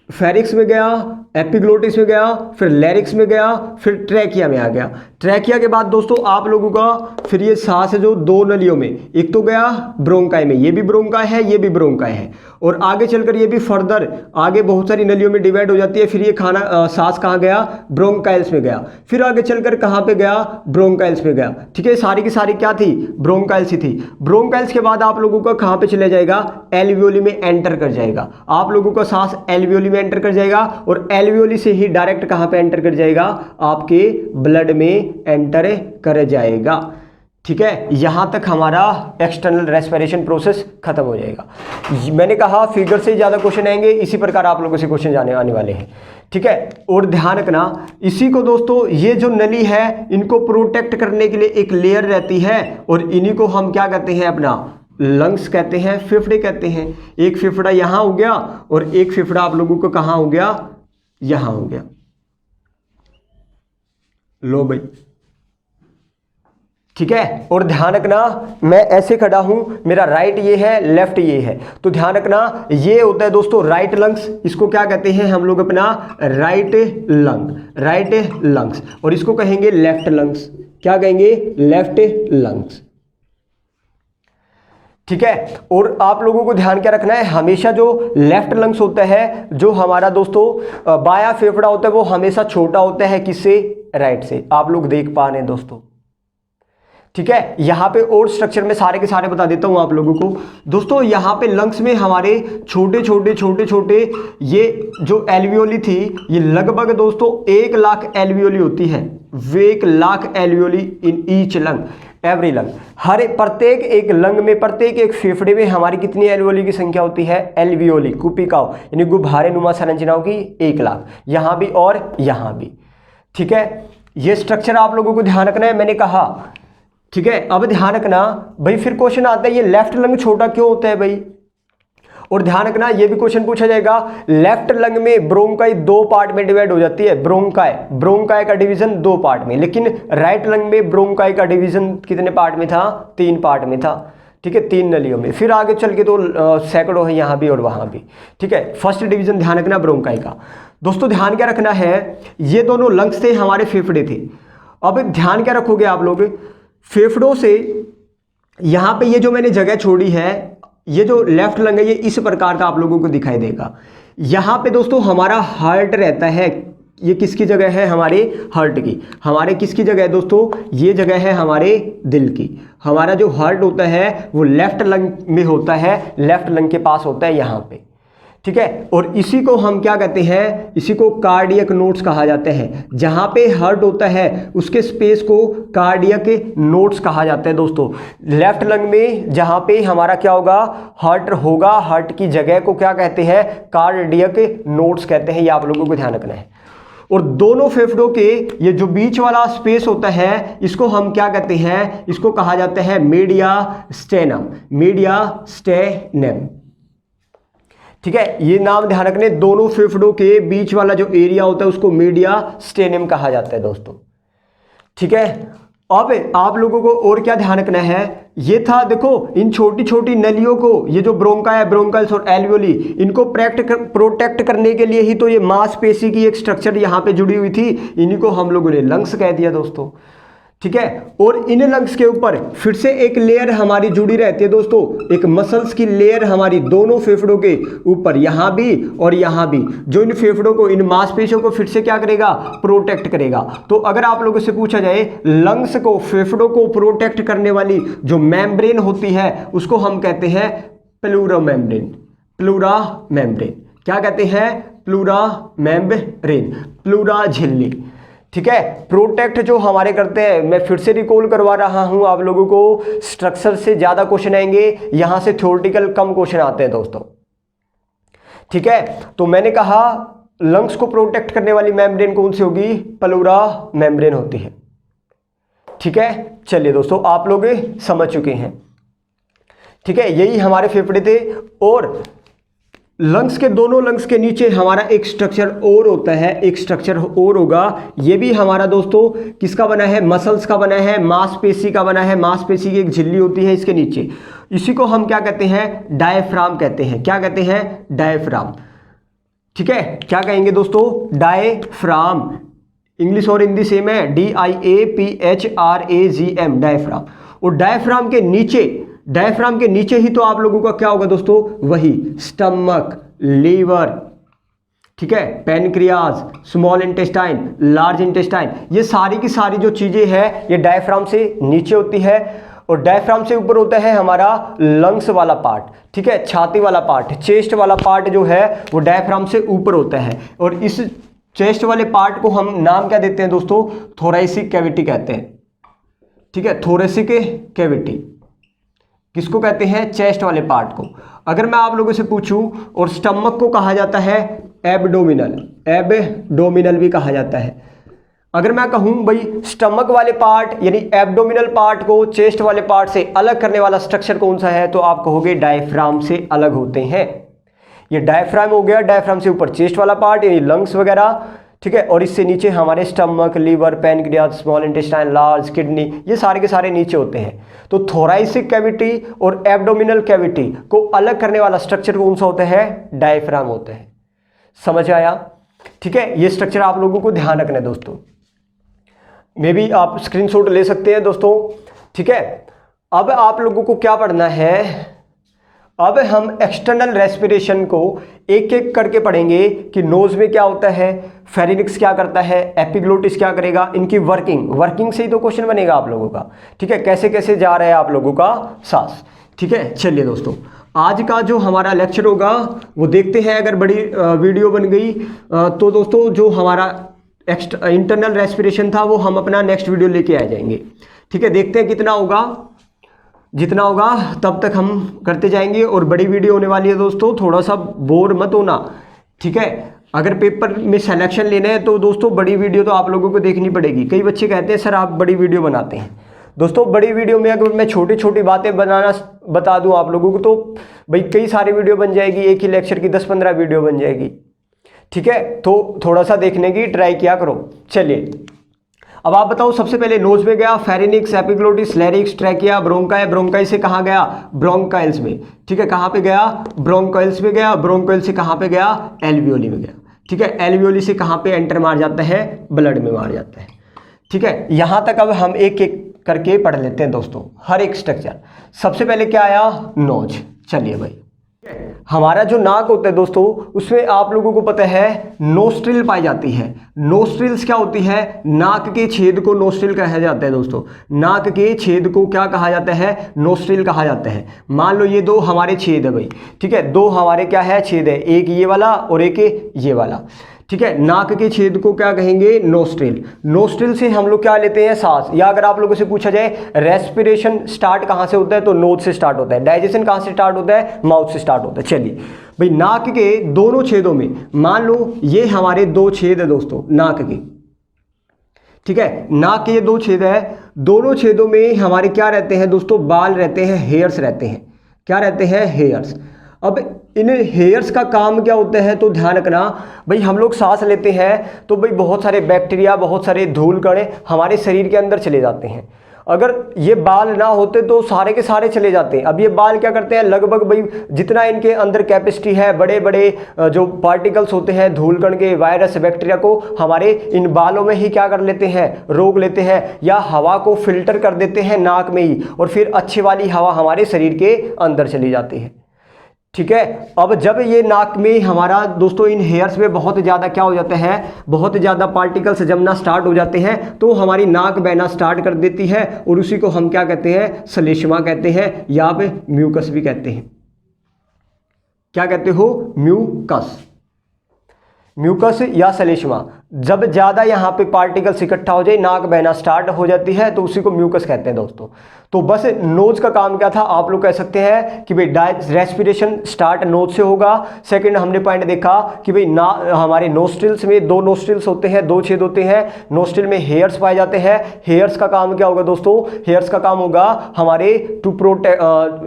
A: फेरिक्स में गया, एपिग्लोटिस में गया, फिर लैरिक्स में गया, फिर ट्रैकिया में आ गया। ट्रैकिया के बाद दोस्तों आप लोगों का फिर ये सांस है जो दो नलियों में, एक तो गया ब्रोंकाई में, ये भी ब्रोंकाई है, ये भी ब्रोंकाई है, और आगे चलकर ये भी फर्दर आगे बहुत सारी नलियों में डिवाइड हो जाती है। फिर ये सांस कहाँ गया, ब्रोंकाइल्स में गया, फिर आगे चलकर कहाँ पे गया, ब्रोंकाइल्स में गया। ठीक है, सारी की सारी क्या थी, ब्रोंकाइल्स ही थी। ब्रोंकाइल्स के बाद आप लोगों का कहाँ पे चले जाएगा, एल्वियोली में एंटर कर जाएगा। आप लोगों का सांस एल्वियोली में एंटर कर जाएगा, और एल्वियोली से ही डायरेक्ट कहां पे एंटर कर जाएगा, आपके ब्लड में एंटर कर जाएगा। ठीक है, यहां तक हमारा एक्सटर्नल रेस्पिरेशन प्रोसेस खत्म हो जाएगा। मैंने कहा फिगर से ज्यादा क्वेश्चन आएंगे, इसी प्रकार आप लोगों से क्वेश्चन आने वाले हैं। ठीक है, और ध्यान रखना इसी को दोस्तों, ये जो नली है इनको प्रोटेक्ट करने के लिए एक लेयर रहती है, और इन्हीं को हम क्या कहते हैं, अपना लंग्स कहते हैं, फेफड़े कहते हैं। एक फेफड़ा यहां हो गया और एक फेफड़ा आप लोगों को कहां हो गया, यहां हो गया। लो भाई, ठीक है, और ध्यान रखना मैं ऐसे खड़ा हूं, मेरा राइट ये है, लेफ्ट ये है, तो ध्यान रखना ये होता है दोस्तों राइट लंग्स। इसको क्या कहते हैं हम लोग, अपना राइट लंग, राइट लंग्स, और इसको कहेंगे लेफ्ट लंग्स। क्या कहेंगे, लेफ्ट लंग्स। ठीक है, और आप लोगों को ध्यान क्या रखना है, हमेशा जो लेफ्ट लंग्स होता है, जो हमारा दोस्तों बायां फेफड़ा होता है, वो हमेशा छोटा होता है किससे, राइट से। आप लोग देख पा रहे हैं दोस्तों। ठीक है, यहां पे और स्ट्रक्चर में सारे के सारे बता देता हूं आप लोगों को दोस्तों। यहां पे लंग्स में हमारे छोटे छोटे ये जो एल्वियोली थी, ये लगभग दोस्तों 1 लाख एल्वियोली होती है। 1 lakh alveoli in each lung, every lung. हर प्रत्येक एक लंग में, प्रत्येक एक फेफड़े में हमारी कितनी एल्वियोली की संख्या होती है, एल्वियोली, कुपिकाओ यानी गुब्बारे नुमा संरचनाओं की 1 लाख, यहां भी और यहां भी। ठीक है, ये स्ट्रक्चर आप लोगों को ध्यान रखना है, मैंने कहा। ठीक है, अब ध्यान रखना भाई, फिर क्वेश्चन आता है ये लेफ्ट लंग छोटा क्यों होता है भाई, और ध्यान रखना ये भी क्वेश्चन पूछा जाएगा। लेफ्ट लंग में ब्रोंकाई 2 पार्ट में डिवाइड हो जाती है, ब्रोंकाई का डिवीजन 2 पार्ट में, लेकिन राइट लंग में ब्रोंकाई का डिवीजन कितने पार्ट में था, 3 पार्ट में था। ठीक है, 3 नलियों में, फिर आगे चल के तो सैकड़ों है यहां भी और वहां भी। ठीक है, फर्स्ट डिवीजन ध्यान रखना ब्रोंकाई का। दोस्तों ध्यान क्या रखना है, ये दोनों लंग्स थे, हमारे फेफड़े थे। अब ध्यान क्या रखोगे आप लोग, फेफड़ों से यहां पे ये जो मैंने जगह छोड़ी है, ये जो लेफ्ट लंग है, ये इस प्रकार का आप लोगों को दिखाई देगा। यहां पे दोस्तों हमारा हार्ट रहता है, ये किसकी जगह है, हमारे हार्ट की। हमारे किसकी जगह है दोस्तों, ये जगह है हमारे दिल की। हमारा जो हार्ट होता है वो लेफ्ट लंग में होता है, लेफ्ट लंग के पास होता है यहां पे। ठीक है। और इसी को हम क्या कहते हैं, इसी को कार्डियक नोड्स कहा जाते हैं। जहां पे हार्ट होता है उसके स्पेस को कार्डियक नोड्स कहा जाता है दोस्तों। लेफ्ट लंग में जहां पे हमारा क्या होगा, हार्ट होगा, हार्ट की जगह को क्या कहते हैं, कार्डियक नोड्स कहते हैं। ये आप लोगों को ध्यान रखना है। और दोनों फेफड़ों के ये जो बीच वाला स्पेस होता है इसको हम क्या कहते हैं, इसको कहा जाता है मीडियास्टेनम, मीडियास्टेनम। ठीक है, ये नाम ध्यान रखने, दोनों फेफड़ों के बीच वाला जो एरिया होता है उसको मीडियास्टेनम कहा जाता है दोस्तों। ठीक है, अब आप लोगों को और क्या ध्यान रखना है, ये था देखो इन छोटी छोटी नलियों को, ये जो ब्रोंका है, ब्रोंकल्स और एल्वियोली, इनको प्रोटेक्ट करने के लिए ही तो ये मांसपेशी की एक स्ट्रक्चर यहाँ पे जुड़ी हुई थी, इन्हीं को हम लोगों ने लंग्स कह दिया दोस्तों। ठीक है, और इन लंग्स के ऊपर फिर से एक लेयर हमारी जुड़ी रहती है दोस्तों, एक मसल्स की लेयर हमारी दोनों फेफड़ों के ऊपर, यहां भी और यहां भी, जो इन फेफड़ों को, इन मांसपेशियों को फिर से क्या करेगा, प्रोटेक्ट करेगा। तो अगर आप लोगों से पूछा जाए लंग्स को, फेफड़ों को प्रोटेक्ट करने वाली जो मेम्ब्रेन होती है उसको हम कहते हैं प्लूरा मेम्ब्रेन। प्लूरा मेम्ब्रेन क्या कहते हैं, प्लूरा मेम्ब्रेन, प्लूरा झिल्ली। ठीक है, प्रोटेक्ट जो हमारे करते हैं, मैं फिर से रिकॉल करवा रहा हूं आप लोगों को, स्ट्रक्चर से ज्यादा क्वेश्चन आएंगे, यहां से थ्योरेटिकल कम क्वेश्चन आते हैं दोस्तों। ठीक है, तो मैंने कहा लंग्स को प्रोटेक्ट करने वाली मेम्ब्रेन कौन सी होगी, प्लूरा मेम्ब्रेन होती है। ठीक है, चलिए दोस्तों आप लोग समझ चुके हैं। ठीक है, यही हमारे फेफड़े थे। और लंग्स के, दोनों लंग्स के नीचे हमारा एक स्ट्रक्चर और होता है, एक स्ट्रक्चर और होगा, ये भी हमारा दोस्तों किसका बना है, मसल्स का बना है, मांसपेशी का बना है। मांसपेशी की एक झिल्ली होती है इसके नीचे, इसी को हम क्या कहते हैं, डायफ्राम कहते हैं। क्या कहते हैं, डायफ्राम। ठीक है, क्या कहेंगे दोस्तों, डायफ्राम। इंग्लिश और हिंदी सेम है, DIAPHRAGM, डायफ्राम। और डायफ्राम के नीचे ही तो आप लोगों का क्या होगा दोस्तों, वही स्टमक, लीवर, ठीक है, pancreas, small intestine, large intestine, ये सारी की सारी जो चीजें हैं ये डायफ्राम से नीचे होती है। और डायफ्राम से ऊपर होता है हमारा लंग्स वाला पार्ट। ठीक है, छाती वाला पार्ट, चेस्ट वाला पार्ट जो है वो डायफ्राम से ऊपर होता है। और इस चेस्ट वाले पार्ट को हम नाम क्या देते हैं दोस्तों, थोरैसिक कैविटी कहते हैं। ठीक है, थोरैसिक कैविटी किसको कहते हैं, चेस्ट वाले पार्ट को। अगर मैं आप लोगों से पूछूं, और स्टमक को कहा जाता है एब्डोमिनल, एब्डोमिनल भी कहा जाता है। अगर मैं कहूं भाई स्टमक वाले पार्ट यानी एब्डोमिनल पार्ट को चेस्ट वाले पार्ट से अलग करने वाला स्ट्रक्चर कौन सा है, तो आप कहोगे डायफ्राम से अलग होते हैं। ये डायफ्राम हो गया, डायफ्राम से ऊपर चेस्ट वाला पार्ट यानी लंग्स वगैरह। ठीक है, और इससे नीचे हमारे stomach, liver, pancreas, small intestine, large, kidney, ये सारे के सारे नीचे होते हैं। तो थोरैसिक कैविटी और एब्डोमिनल कैविटी को अलग करने वाला स्ट्रक्चर कौन सा होता है, डायफ्राम होता है। समझ आया। ठीक है, ये स्ट्रक्चर आप लोगों को ध्यान रखना है दोस्तों। मे भी आप स्क्रीनशॉट ले सकते हैं दोस्तों। ठीक है, अब आप लोगों को क्या पढ़ना है, अब हम एक्सटर्नल रेस्पिरेशन को एक एक करके पढ़ेंगे कि नोज में क्या होता है, फेरिंक्स क्या करता है, एपिग्लोटिस क्या करेगा, इनकी वर्किंग से ही तो क्वेश्चन बनेगा आप लोगों का। ठीक है, कैसे कैसे जा रहा है आप लोगों का सांस। ठीक है, चलिए दोस्तों आज का जो हमारा लेक्चर होगा वो देखते हैं। अगर बड़ी वीडियो बन गई तो दोस्तों जो हमारा इंटरनल रेस्पिरेशन था वो हम अपना नेक्स्ट वीडियो लेके आ जाएंगे। ठीक है, देखते हैं कितना होगा, जितना होगा तब तक हम करते जाएंगे। और बड़ी वीडियो होने वाली है दोस्तों, थोड़ा सा बोर मत होना। ठीक है, अगर पेपर में सिलेक्शन लेना है तो दोस्तों बड़ी वीडियो तो आप लोगों को देखनी पड़ेगी। कई बच्चे कहते हैं सर आप बड़ी वीडियो बनाते हैं। दोस्तों बड़ी वीडियो में अगर मैं छोटी छोटी बातें बनाना बता दूं आप लोगों को तो भाई कई सारी वीडियो बन जाएगी, एक ही लेक्चर की 10-15 वीडियो बन जाएगी। ठीक है, तो थोड़ा सा देखने की ट्राई किया करो। चलिए अब आप बताओ, सबसे पहले नोज में गया pharynx, epiglottis, larynx, trachea, bronchi, bronchi से कहाँ गया, ब्रोंकाइल्स में। ठीक है, कहाँ पे गया, ब्रोंकाइल्स में गया, ब्रोंकाइल से कहाँ पे गया, एल्वियोली में गया। ठीक है, एल्वियोली से कहाँ पे एंटर मार जाता है, ब्लड में मार जाता है। ठीक है, यहाँ तक अब हम एक एक करके पढ़ लेते हैं दोस्तों हर एक स्ट्रक्चर। सबसे पहले क्या आया, नोज। चलिए भाई हमारा जो नाक होता है दोस्तों, उसमें आप लोगों को पता है नोस्ट्रिल पाई जाती है। नोस्ट्रिल्स क्या होती है? नाक के छेद को नोस्ट्रिल कहा जाता है दोस्तों। नाक के छेद को क्या कहा जाता है? नोस्ट्रिल कहा जाता है। मान लो ये दो हमारे छेद है भाई, ठीक है, दो हमारे क्या है? छेद है, एक ये वाला और एक ये वाला, ठीक है। नाक के छेद को क्या कहेंगे? नोस्ट्रिल। नोस्ट्रिल से हम लोग क्या लेते हैं? सांस। या अगर आप लोगों से पूछा जाए रेस्पिरेशन स्टार्ट कहाँ से होता है, तो नोज से स्टार्ट होता है। डाइजेशन कहाँ से स्टार्ट होता है? माउथ से स्टार्ट होता है। चलिए भाई, नाक के दोनों छेदों में मान लो ये हमारे दो छेद है दोस्तों नाक के, ठीक है। नाक के ये दो छेद है, दोनों छेदों में हमारे क्या रहते हैं दोस्तों? बाल रहते हैं, हेयर्स रहते हैं। क्या रहते हैं? हेयर्स। अब इन हेयर्स का काम क्या होता है? तो ध्यान रखना भाई, हम लोग सांस लेते हैं तो भाई बहुत सारे बैक्टीरिया, बहुत सारे धूल कण हमारे शरीर के अंदर चले जाते हैं। अगर ये बाल ना होते तो सारे के सारे चले जाते हैं। अब ये बाल क्या करते हैं? लगभग भाई जितना इनके अंदर कैपेसिटी है, बड़े बड़े जो पार्टिकल्स होते हैं धूल कण के, वायरस, बैक्टीरिया को हमारे इन बालों में ही क्या कर लेते हैं? रोक लेते हैं, या हवा को फिल्टर कर देते हैं नाक में ही, और फिर अच्छी वाली हवा हमारे शरीर के अंदर चली जाती है, ठीक है। अब जब ये नाक में हमारा दोस्तों इन हेयर्स में बहुत ज़्यादा क्या हो जाता है? बहुत ज़्यादा पार्टिकल्स जमना स्टार्ट हो जाते हैं, तो हमारी नाक बहना स्टार्ट कर देती है, और उसी को हम क्या कहते हैं? श्लेष्मा कहते हैं, या पे म्यूकस भी कहते हैं। क्या कहते हो? म्यूकस। म्यूकस या श्लेष्मा। जब ज़्यादा यहाँ पे पार्टिकल्स इकट्ठा हो जाए, नाक बहना स्टार्ट हो जाती है, तो उसी को म्यूकस कहते हैं दोस्तों। तो बस नोज का काम क्या था? आप लोग कह सकते हैं कि भाई रेस्पिरेशन स्टार्ट नोज से होगा। सेकंड हमने पॉइंट देखा कि भाई हमारे नोस्ट्रिल्स में दो नोस्ट्रिल्स होते हैं, दो छेद होते हैं। नोस्ट्रिल में हेयर्स पाए जाते हैं। हेयर्स का काम क्या होगा दोस्तों? हेयर्स का काम होगा हमारे टू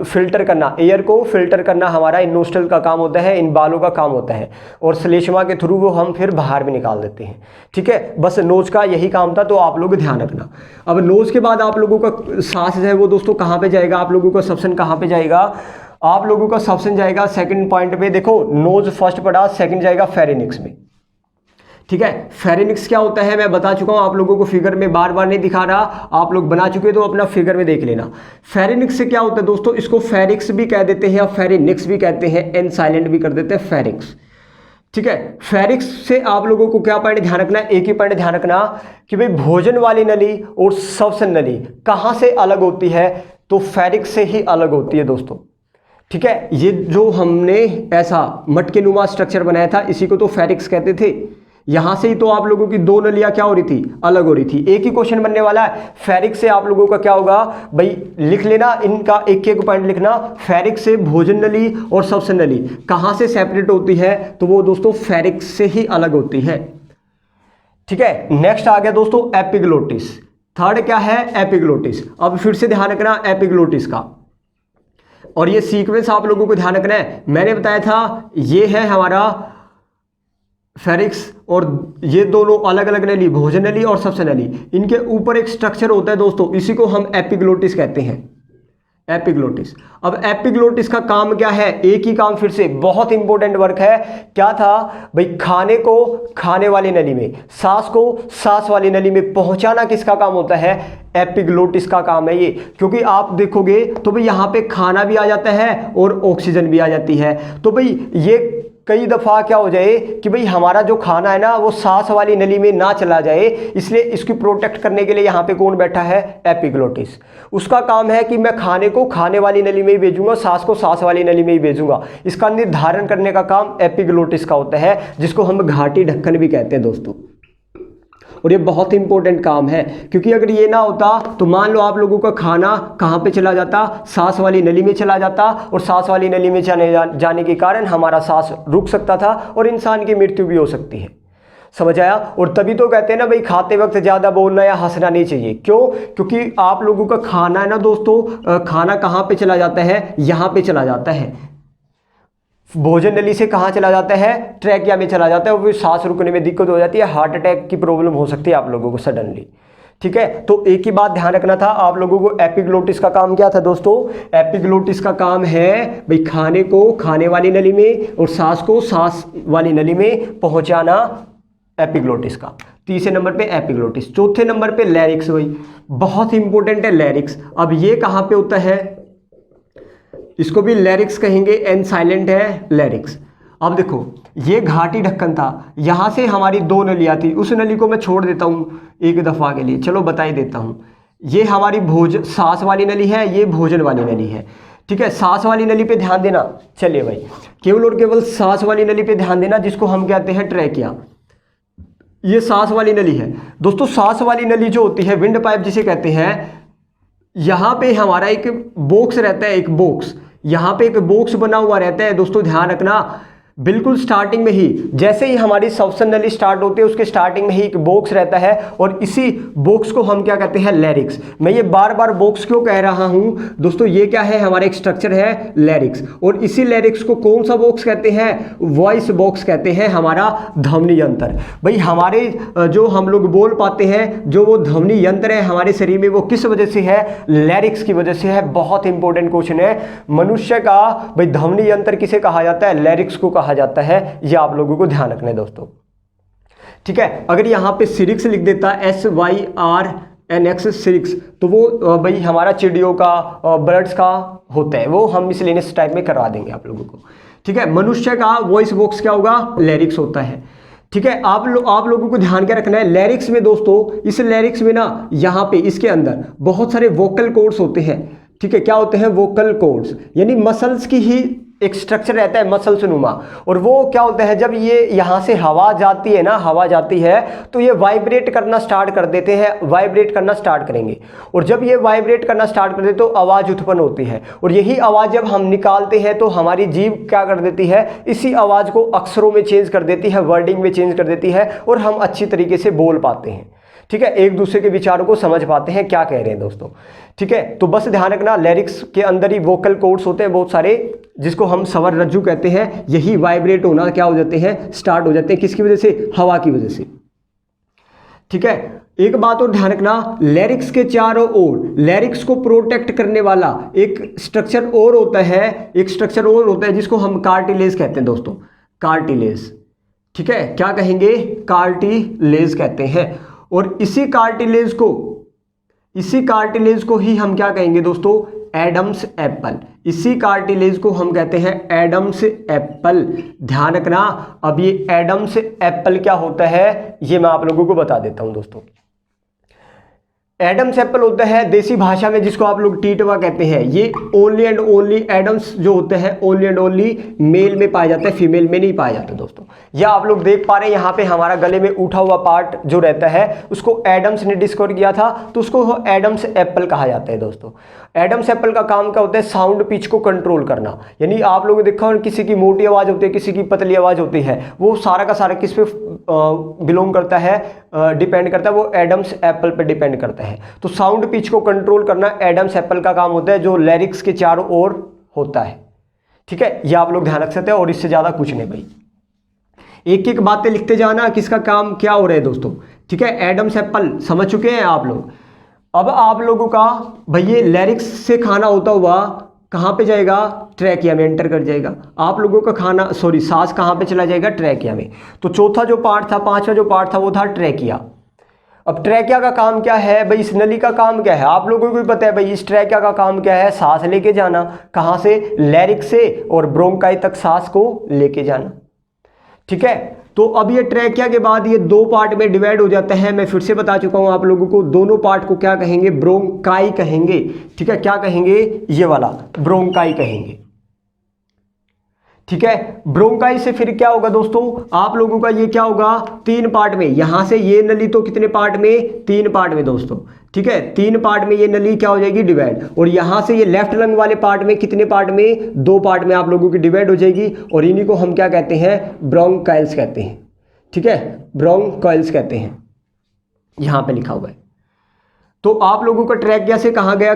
A: फिल्टर करना, एयर को फिल्टर करना हमारा इन नोस्ट्रिल का काम होता है, इन बालों का काम होता है, और श्लेष्मा के थ्रू वो हम फिर बाहर भी निकाल देते हैं, ठीक है। बस नोज का यही काम था, तो आप लोग ध्यान रखना। अब नोज के बाद आप लोगों का सांस है वो दोस्तों कहाँ पे जाएगा? आप लोगों का सब्सन कहाँ पे जाएगा? आप लोगों का सब्सन जाएगा सेकंड पॉइंट पे। देखो नोज फर्स्ट पड़ा, सेकंड जाएगा फेरिनिक्स में, ठीक है। फेरिनिक्स क्या होता है मैं बता चुका हूं आप लोगों को, फिगर में बार बार नहीं दिखा रहा, आप लोग बना चुके तो अपना फिगर में देख लेना। फेरिनिक्स से क्या होता है दोस्तों? इसको फेरिक्स भी कह देते हैं, फेरिनिक्स भी कहते हैं, एन साइलेंट भी कर देते हैं, फेरिक्स, ठीक है। फेरिक्स से आप लोगों को क्या पॉइंट ध्यान रखना है? एक ही पॉइंट ध्यान रखना कि भाई भोजन वाली नली और श्वसन नली कहाँ से अलग होती है? तो फेरिक्स से ही अलग होती है दोस्तों, ठीक है। ये जो हमने ऐसा मटके नुमा स्ट्रक्चर बनाया था, इसी को तो फेरिक्स कहते थे। यहां से ही तो आप लोगों की दो नलियां क्या हो रही थी? अलग हो रही थी। एक ही क्वेश्चन बनने वाला है। फेरिक्स से आप लोगों का क्या होगा भाई? लिख लेना, इनका एक एक पॉइंट लिखना। फेरिक्स से भोजन नली और श्वसन नली कहां से सेपरेट होती है? तो वो दोस्तों फेरिक्स से ही अलग होती है, ठीक है। नेक्स्ट आ गया दोस्तों एपिग्लोटिस। थर्ड क्या है? एपिग्लोटिस। अब फिर से ध्यान रखना एपिग्लोटिस का, और ये सीक्वेंस आप लोगों को ध्यान रखना है। मैंने बताया था ये है हमारा फेरिक्स, और ये दोनों अलग अलग नली, भोजन नली और श्वसन नली, इनके ऊपर एक स्ट्रक्चर होता है दोस्तों, इसी को हम एपिग्लोटिस कहते हैं, एपिग्लोटिस। अब एपिग्लोटिस का काम क्या है? एक ही काम, फिर से बहुत इंपॉर्टेंट वर्क है। क्या था भाई? खाने को खाने वाली नली में, सांस को सांस वाली नली में पहुंचाना किसका काम होता है? एपिग्लोटिस का काम है ये। क्योंकि आप देखोगे तो भाई यहाँ पे खाना भी आ जाता है और ऑक्सीजन भी आ जाती है, तो भाई ये कई दफ़ा क्या हो जाए कि भाई हमारा जो खाना है ना वो सांस वाली नली में ना चला जाए, इसलिए इसकी प्रोटेक्ट करने के लिए यहाँ पे कौन बैठा है? एपिग्लोटिस। उसका काम है कि मैं खाने को खाने वाली नली में ही भेजूंगा, सांस को सांस वाली नली में ही भेजूंगा। इसका निर्धारण करने का काम एपिग्लोटिस का होता है, जिसको हम घाटी ढक्कन भी कहते हैं दोस्तों। और ये बहुत इंपॉर्टेंट काम है, क्योंकि अगर ये ना होता तो मान लो आप लोगों का खाना कहाँ पे चला जाता? सांस वाली नली में चला जाता, और सांस वाली नली में जाने के कारण हमारा सांस रुक सकता था और इंसान की मृत्यु भी हो सकती है। समझ आया? और तभी तो कहते हैं ना भाई खाते वक्त ज़्यादा बोलना या हंसना नहीं चाहिए। क्यों? क्योंकि आप लोगों का खाना है ना दोस्तों, खाना कहाँ पे चला जाता है? यहाँ पे चला जाता है। भोजन नली से कहाँ चला जाता है? ट्रैकिया में चला जाता है, और फिर सांस रुकने में दिक्कत हो जाती है, हार्ट अटैक की प्रॉब्लम हो सकती है आप लोगों को सडनली, ठीक है। तो एक ही बात ध्यान रखना था आप लोगों को। एपिग्लोटिस का काम क्या था दोस्तों? एपिग्लोटिस का काम है भाई खाने को खाने वाली नली में और सांस को सांस वाली नली में पहुंचाना, एपिग्लोटिस का। तीसरे नंबर पे एपिग्लोटिस। चौथे नंबर पे लैरिक्स, भाई बहुत इंपॉर्टेंट है लैरिक्स। अब ये कहाँ पे होता है? इसको भी लैरिक्स कहेंगे, एन साइलेंट है लैरिक्स। अब देखो ये घाटी ढक्कन था, यहाँ से हमारी 2 नलियाँ थी, उस नली को मैं छोड़ देता हूँ एक दफ़ा के लिए, चलो बता ही देता हूँ। ये हमारी सांस वाली नली है, ये भोजन वाली नली है, ठीक है। सांस वाली नली पे ध्यान देना, चलिए भाई केवल और केवल सांस वाली नली पे ध्यान देना, जिसको हम कहते हैं ट्रैकिया। ये सांस वाली नली है दोस्तों। सांस वाली नली जो होती है, विंड पाइप जिसे कहते हैं, यहाँ पे हमारा एक बॉक्स रहता है, एक बॉक्स, यहाँ पे एक बॉक्स बना हुआ रहता है दोस्तों, ध्यान रखना। बिल्कुल स्टार्टिंग में ही, जैसे ही हमारी सवसन नली स्टार्ट होती है, उसके स्टार्टिंग में ही एक बॉक्स रहता है, और इसी बॉक्स को हम क्या कहते हैं, लैरिक्स। मैं ये बार बार बॉक्स क्यों कह रहा हूं दोस्तों, ये क्या है, हमारा एक स्ट्रक्चर है लैरिक्स, और इसी लैरिक्स को कौन सा बॉक्स कहते हैं, वॉइस बॉक्स कहते हैं, हमारा ध्वनि यंत्र। भाई हमारे जो हम लोग बोल पाते हैं, जो वो ध्वनि यंत्र है हमारे शरीर में, वो किस वजह से है, लैरिक्स की वजह से है। बहुत इंपॉर्टेंट क्वेश्चन है। मनुष्य का भाई ध्वनि यंत्र किसे कहा जाता है, लैरिक्स को कहा जाता है। ये आप लोगों को ध्यान रखना है दोस्तों, ठीक है। अगर यहां पे सिरिक्स लिख देता, SYRNX सिरिक्स, तो वो भाई हमारा चिड़ियों का, बर्ड्स का होता है, वो हम मिसलेनियस टाइप में करवा देंगे आप लोगों को, ठीक है। मनुष्य का वॉइस बॉक्स क्या होगा, लैरिक्स होता है, ठीक है। आप लोगों को ध्यान क्या रखना है, लैरिक्स में दोस्तों, इस लैरिक्स में ना, यहाँ पे इसके अंदर बहुत सारे वोकल कॉर्ड्स होते हैं, ठीक है। क्या होते हैं, वोकल कॉर्ड्स, यानी मसल्स की ही एक स्ट्रक्चर रहता है, मसल्स नुमा। और वो क्या होता है, जब ये यहाँ से हवा जाती है ना, हवा जाती है तो ये वाइब्रेट करना स्टार्ट कर देते हैं, वाइब्रेट करना स्टार्ट करेंगे, और जब ये वाइब्रेट करना स्टार्ट कर देते तो आवाज़ उत्पन्न होती है, और यही आवाज़ जब हम निकालते हैं तो हमारी जीभ क्या कर देती है, इसी आवाज़ को अक्षरों में चेंज कर देती है, वर्डिंग में चेंज कर देती है, और हम अच्छी तरीके से बोल पाते हैं, ठीक है। एक दूसरे के विचारों को समझ पाते हैं क्या कह रहे हैं दोस्तों, ठीक है। तो बस ध्यान रखना, लैरिक्स के अंदर ही वोकल कॉर्ड्स होते हैं बहुत सारे, जिसको हम स्वर रज्जु कहते हैं। यही वाइब्रेट होना क्या हो जाते हैं, स्टार्ट हो जाते हैं, किसकी वजह से, हवा की वजह से, ठीक है। एक बात और ध्यान रखना, लैरिक्स के चारों ओर लैरिक्स को प्रोटेक्ट करने वाला एक स्ट्रक्चर और होता है, एक स्ट्रक्चर और होता है, जिसको हम कार्टिलेज कहते हैं दोस्तों, कार्टिलेज, ठीक है। क्या कहेंगे, कार्टिलेज कहते हैं। और इसी कार्टिलेज को ही हम क्या कहेंगे दोस्तों, एडम्स एप्पल। इसी कार्टिलेज को हम कहते हैं एडम्स एप्पल। ध्यान रखना, अब ये एडम्स एप्पल क्या होता है, ये मैं आप लोगों को बता देता हूं दोस्तों। एडम्स एप्पल होता है देसी भाषा में, जिसको आप लोग टीटवा कहते हैं। ये ओनली एंड ओनली एडम्स जो होते हैं, ओनली एंड ओनली मेल में पाया जाता है, फीमेल में नहीं पाया जाता दोस्तों। यह आप लोग देख पा रहे हैं, यहाँ पे हमारा गले में उठा हुआ पार्ट जो रहता है, उसको एडम्स ने डिस्कवर किया था, तो उसको एडम्स एप्पल कहा जाता है दोस्तों। एडम्स एप्पल का काम क्या होता है, साउंड पिच को कंट्रोल करना। यानी आप लोगों ने देखा, किसी की मोटी आवाज़ होती है, किसी की पतली आवाज़ होती है, वो सारा का सारा किस पे बिलोंग करता है, डिपेंड करता है, वो एडम्स एप्पल पे डिपेंड करता है। तो साउंड पिच को कंट्रोल करना एडम्स एप्पल का काम होता है, जो लैरिक्स के चारों ओर होता है, ठीक है। ये आप लोग ध्यान रख सकते हैं, और इससे ज़्यादा कुछ नहीं भाई। एक एक बातें लिखते जाना, किसका काम क्या हो रहा है दोस्तों, ठीक है। एडम्स एप्पल समझ चुके हैं आप लोग। अब आप लोगों का भाई ये लैरिक्स से खाना होता हुआ कहाँ पे जाएगा, ट्रैकिया में एंटर कर जाएगा। आप लोगों का खाना सांस कहाँ पे चला जाएगा, ट्रैकिया में। तो चौथा जो पार्ट था, पांचवा जो पार्ट था, वो था ट्रैकिया। अब ट्रैकिया का काम क्या है भाई, इस नली का काम क्या है, आप लोगों को भी पता है भाई, इस ट्रैकिया का काम क्या है, सांस लेके जाना। कहाँ से, लैरिक्स से और ब्रोंकाई तक सांस को लेके जाना, ठीक है। तो अब ये ट्रैकिया के बाद ये 2 पार्ट में डिवाइड हो जाता है। मैं फिर से बता चुका हूं आप लोगों को, दोनों पार्ट को क्या कहेंगे, ब्रोंकाई कहेंगे, ठीक है। क्या कहेंगे, ये वाला ब्रोंकाई कहेंगे, ठीक है। ब्रोंकाई से फिर क्या होगा दोस्तों, आप लोगों का ये क्या होगा, 3 पार्ट में। यहां से ये नली तो कितने पार्ट में, 3 पार्ट में दोस्तों, ठीक है। 3 पार्ट में ये नली क्या हो जाएगी, डिवाइड। और यहां से ये लेफ्ट लंग वाले पार्ट में कितने पार्ट में, 2 पार्ट में आप लोगों की डिवाइड हो जाएगी। और इन्हीं को हम क्या कहते हैं, ब्रोंकाइल्स कहते हैं, ठीक है। ब्रोंकाइल्स कहते हैं, यहां पे लिखा हुआ है। तो आप लोगों का ट्रैकिया से कहाँ गया,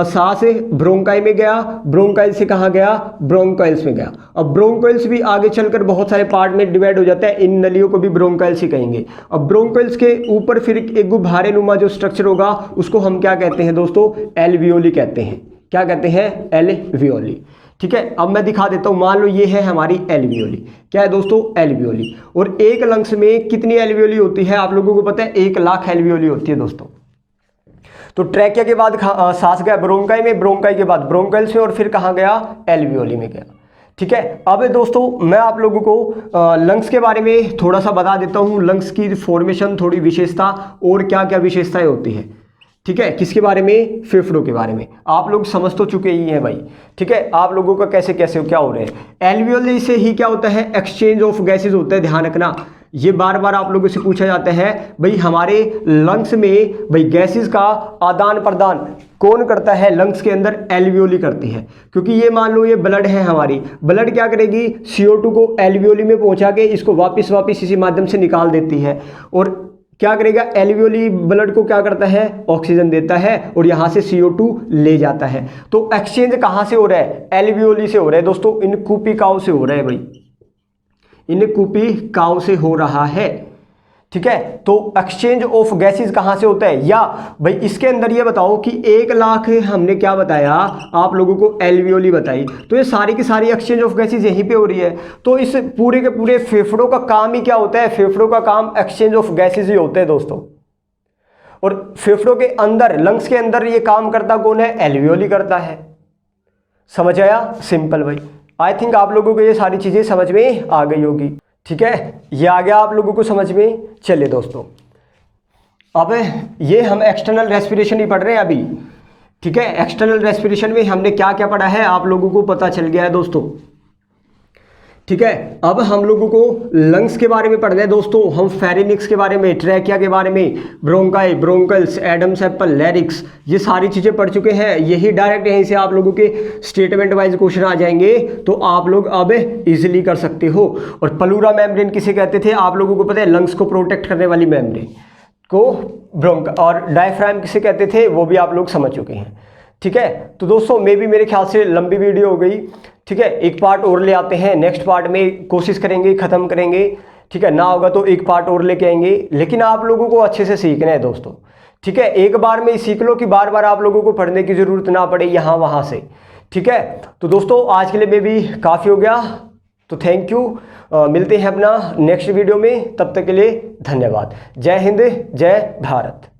A: सांस से ब्रोंकाई में गया, ब्रोंकाइल से कहाँ गया, ब्रोंकाइल्स में गया। अब ब्रोंकाइल्स भी आगे चलकर बहुत सारे पार्ट में डिवाइड हो जाता है, इन नलियों को भी ब्रोंकाइल्स ही कहेंगे। अब ब्रोंकाइल्स के ऊपर फिर एक गुब्बारे नुमा जो स्ट्रक्चर होगा, उसको हम क्या कहते हैं दोस्तों, एल्वियोली कहते हैं। क्या कहते हैं, एल्वियोली, ठीक है। अब मैं दिखा देता हूं, मान लो ये है हमारी एल्वियोली। क्या है दोस्तों, एल्वियोली। और एक लंग्स में कितनी एल्वियोली होती है, आप लोगों को पता है, 1 लाख एल्वियोली होती है दोस्तों। तो ट्रैकिया के बाद सांस गया ब्रोंकाई में, ब्रोंकाई के बाद ब्रोंकाइल्स में, और फिर कहाँ गया, एल्वियोली में गया। ठीक है, अब दोस्तों मैं आप लोगों को लंग्स के बारे में थोड़ा सा बता देता हूँ, लंग्स की फॉर्मेशन, थोड़ी विशेषता और क्या क्या विशेषताएं होती है। ठीक है, किसके बारे में, फेफड़ों के बारे में। आप लोग समझ तो चुके ही हैं भाई। ठीक है, आप लोगों का कैसे कैसे क्या हो रहा है। एल्वियोली से ही क्या होता है, एक्सचेंज ऑफ गैसेज होता है, ध्यान रखना। ये बार बार आप लोगों से पूछा जाता है भाई, हमारे लंग्स में भाई गैसेस का आदान प्रदान कौन करता है, लंग्स के अंदर एल्वियोली करती है। क्योंकि ये मान लो ये ब्लड है हमारी, ब्लड क्या करेगी, CO2 को एल्वियोली में पहुंचा के इसको वापस इसी माध्यम से निकाल देती है, और क्या करेगा, एल्वियोली ब्लड को क्या करता है, ऑक्सीजन देता है, और यहाँ से CO2 ले जाता है। तो एक्सचेंज कहाँ से हो रहा है, एल्वियोली से हो रहा है दोस्तों, इन कूपिकाओं से हो रहा है भाई, इन कूपिकाओं से हो रहा है। ठीक है, तो एक्सचेंज ऑफ गैसेस कहाँ से होता है, या भाई इसके अंदर ये बताओ कि 1 लाख हमने क्या बताया आप लोगों को, एल्वियोली बताई, तो ये सारी की सारी एक्सचेंज ऑफ गैसेस यहीं पे हो रही है। तो इस पूरे के पूरे फेफड़ों का काम ही क्या होता है, फेफड़ों का काम एक्सचेंज ऑफ गैसेस ही होते हैं दोस्तों। और फेफड़ों के अंदर, लंग्स के अंदर ये काम करता कौन है, एल्वियोली करता है। समझ आया, सिंपल भाई। आई थिंक आप लोगों को ये सारी चीजें समझ में आ गई होगी। ठीक है, ये आ गया आप लोगों को समझ में। चलिए दोस्तों, अब ये हम एक्सटर्नल रेस्पिरेशन ही पढ़ रहे हैं अभी। ठीक है, एक्सटर्नल रेस्पिरेशन में हमने क्या क्या पढ़ा है आप लोगों को पता चल गया है दोस्तों। ठीक है, अब हम लोगों को लंग्स के बारे में पढ़ना है दोस्तों। हम फेरिनिक्स के बारे में, ट्रैकिया के बारे में, ब्रोंकाई, ब्रोंकल्स, एडम्स एप्पल, लैरिक्स, ये सारी चीज़ें पढ़ चुके हैं। यही डायरेक्ट यहीं से आप लोगों के स्टेटमेंट वाइज क्वेश्चन आ जाएंगे, तो आप लोग अब इजीली कर सकते हो। और प्लूरा मेम्ब्रेन किसे कहते थे, आप लोगों को पता है, लंग्स को प्रोटेक्ट करने वाली मेम्ब्रेन को ब्रोंका, और डायफ्राम किसे कहते थे वो भी आप लोग समझ चुके हैं। ठीक है, तो दोस्तों मेरे ख्याल से लंबी वीडियो हो गई। ठीक है, एक पार्ट और ले आते हैं, नेक्स्ट पार्ट में कोशिश करेंगे ख़त्म करेंगे। ठीक है, ना होगा तो एक पार्ट और लेके आएंगे, लेकिन आप लोगों को अच्छे से सीखना है दोस्तों। ठीक है, एक बार में ही सीख लो कि बार बार आप लोगों को पढ़ने की ज़रूरत ना पड़े यहाँ वहाँ से। ठीक है, तो दोस्तों आज के लिए मे भी काफ़ी हो गया, तो थैंक यू। मिलते हैं अपना नेक्स्ट वीडियो में, तब तक के लिए धन्यवाद। जय हिंद, जय भारत।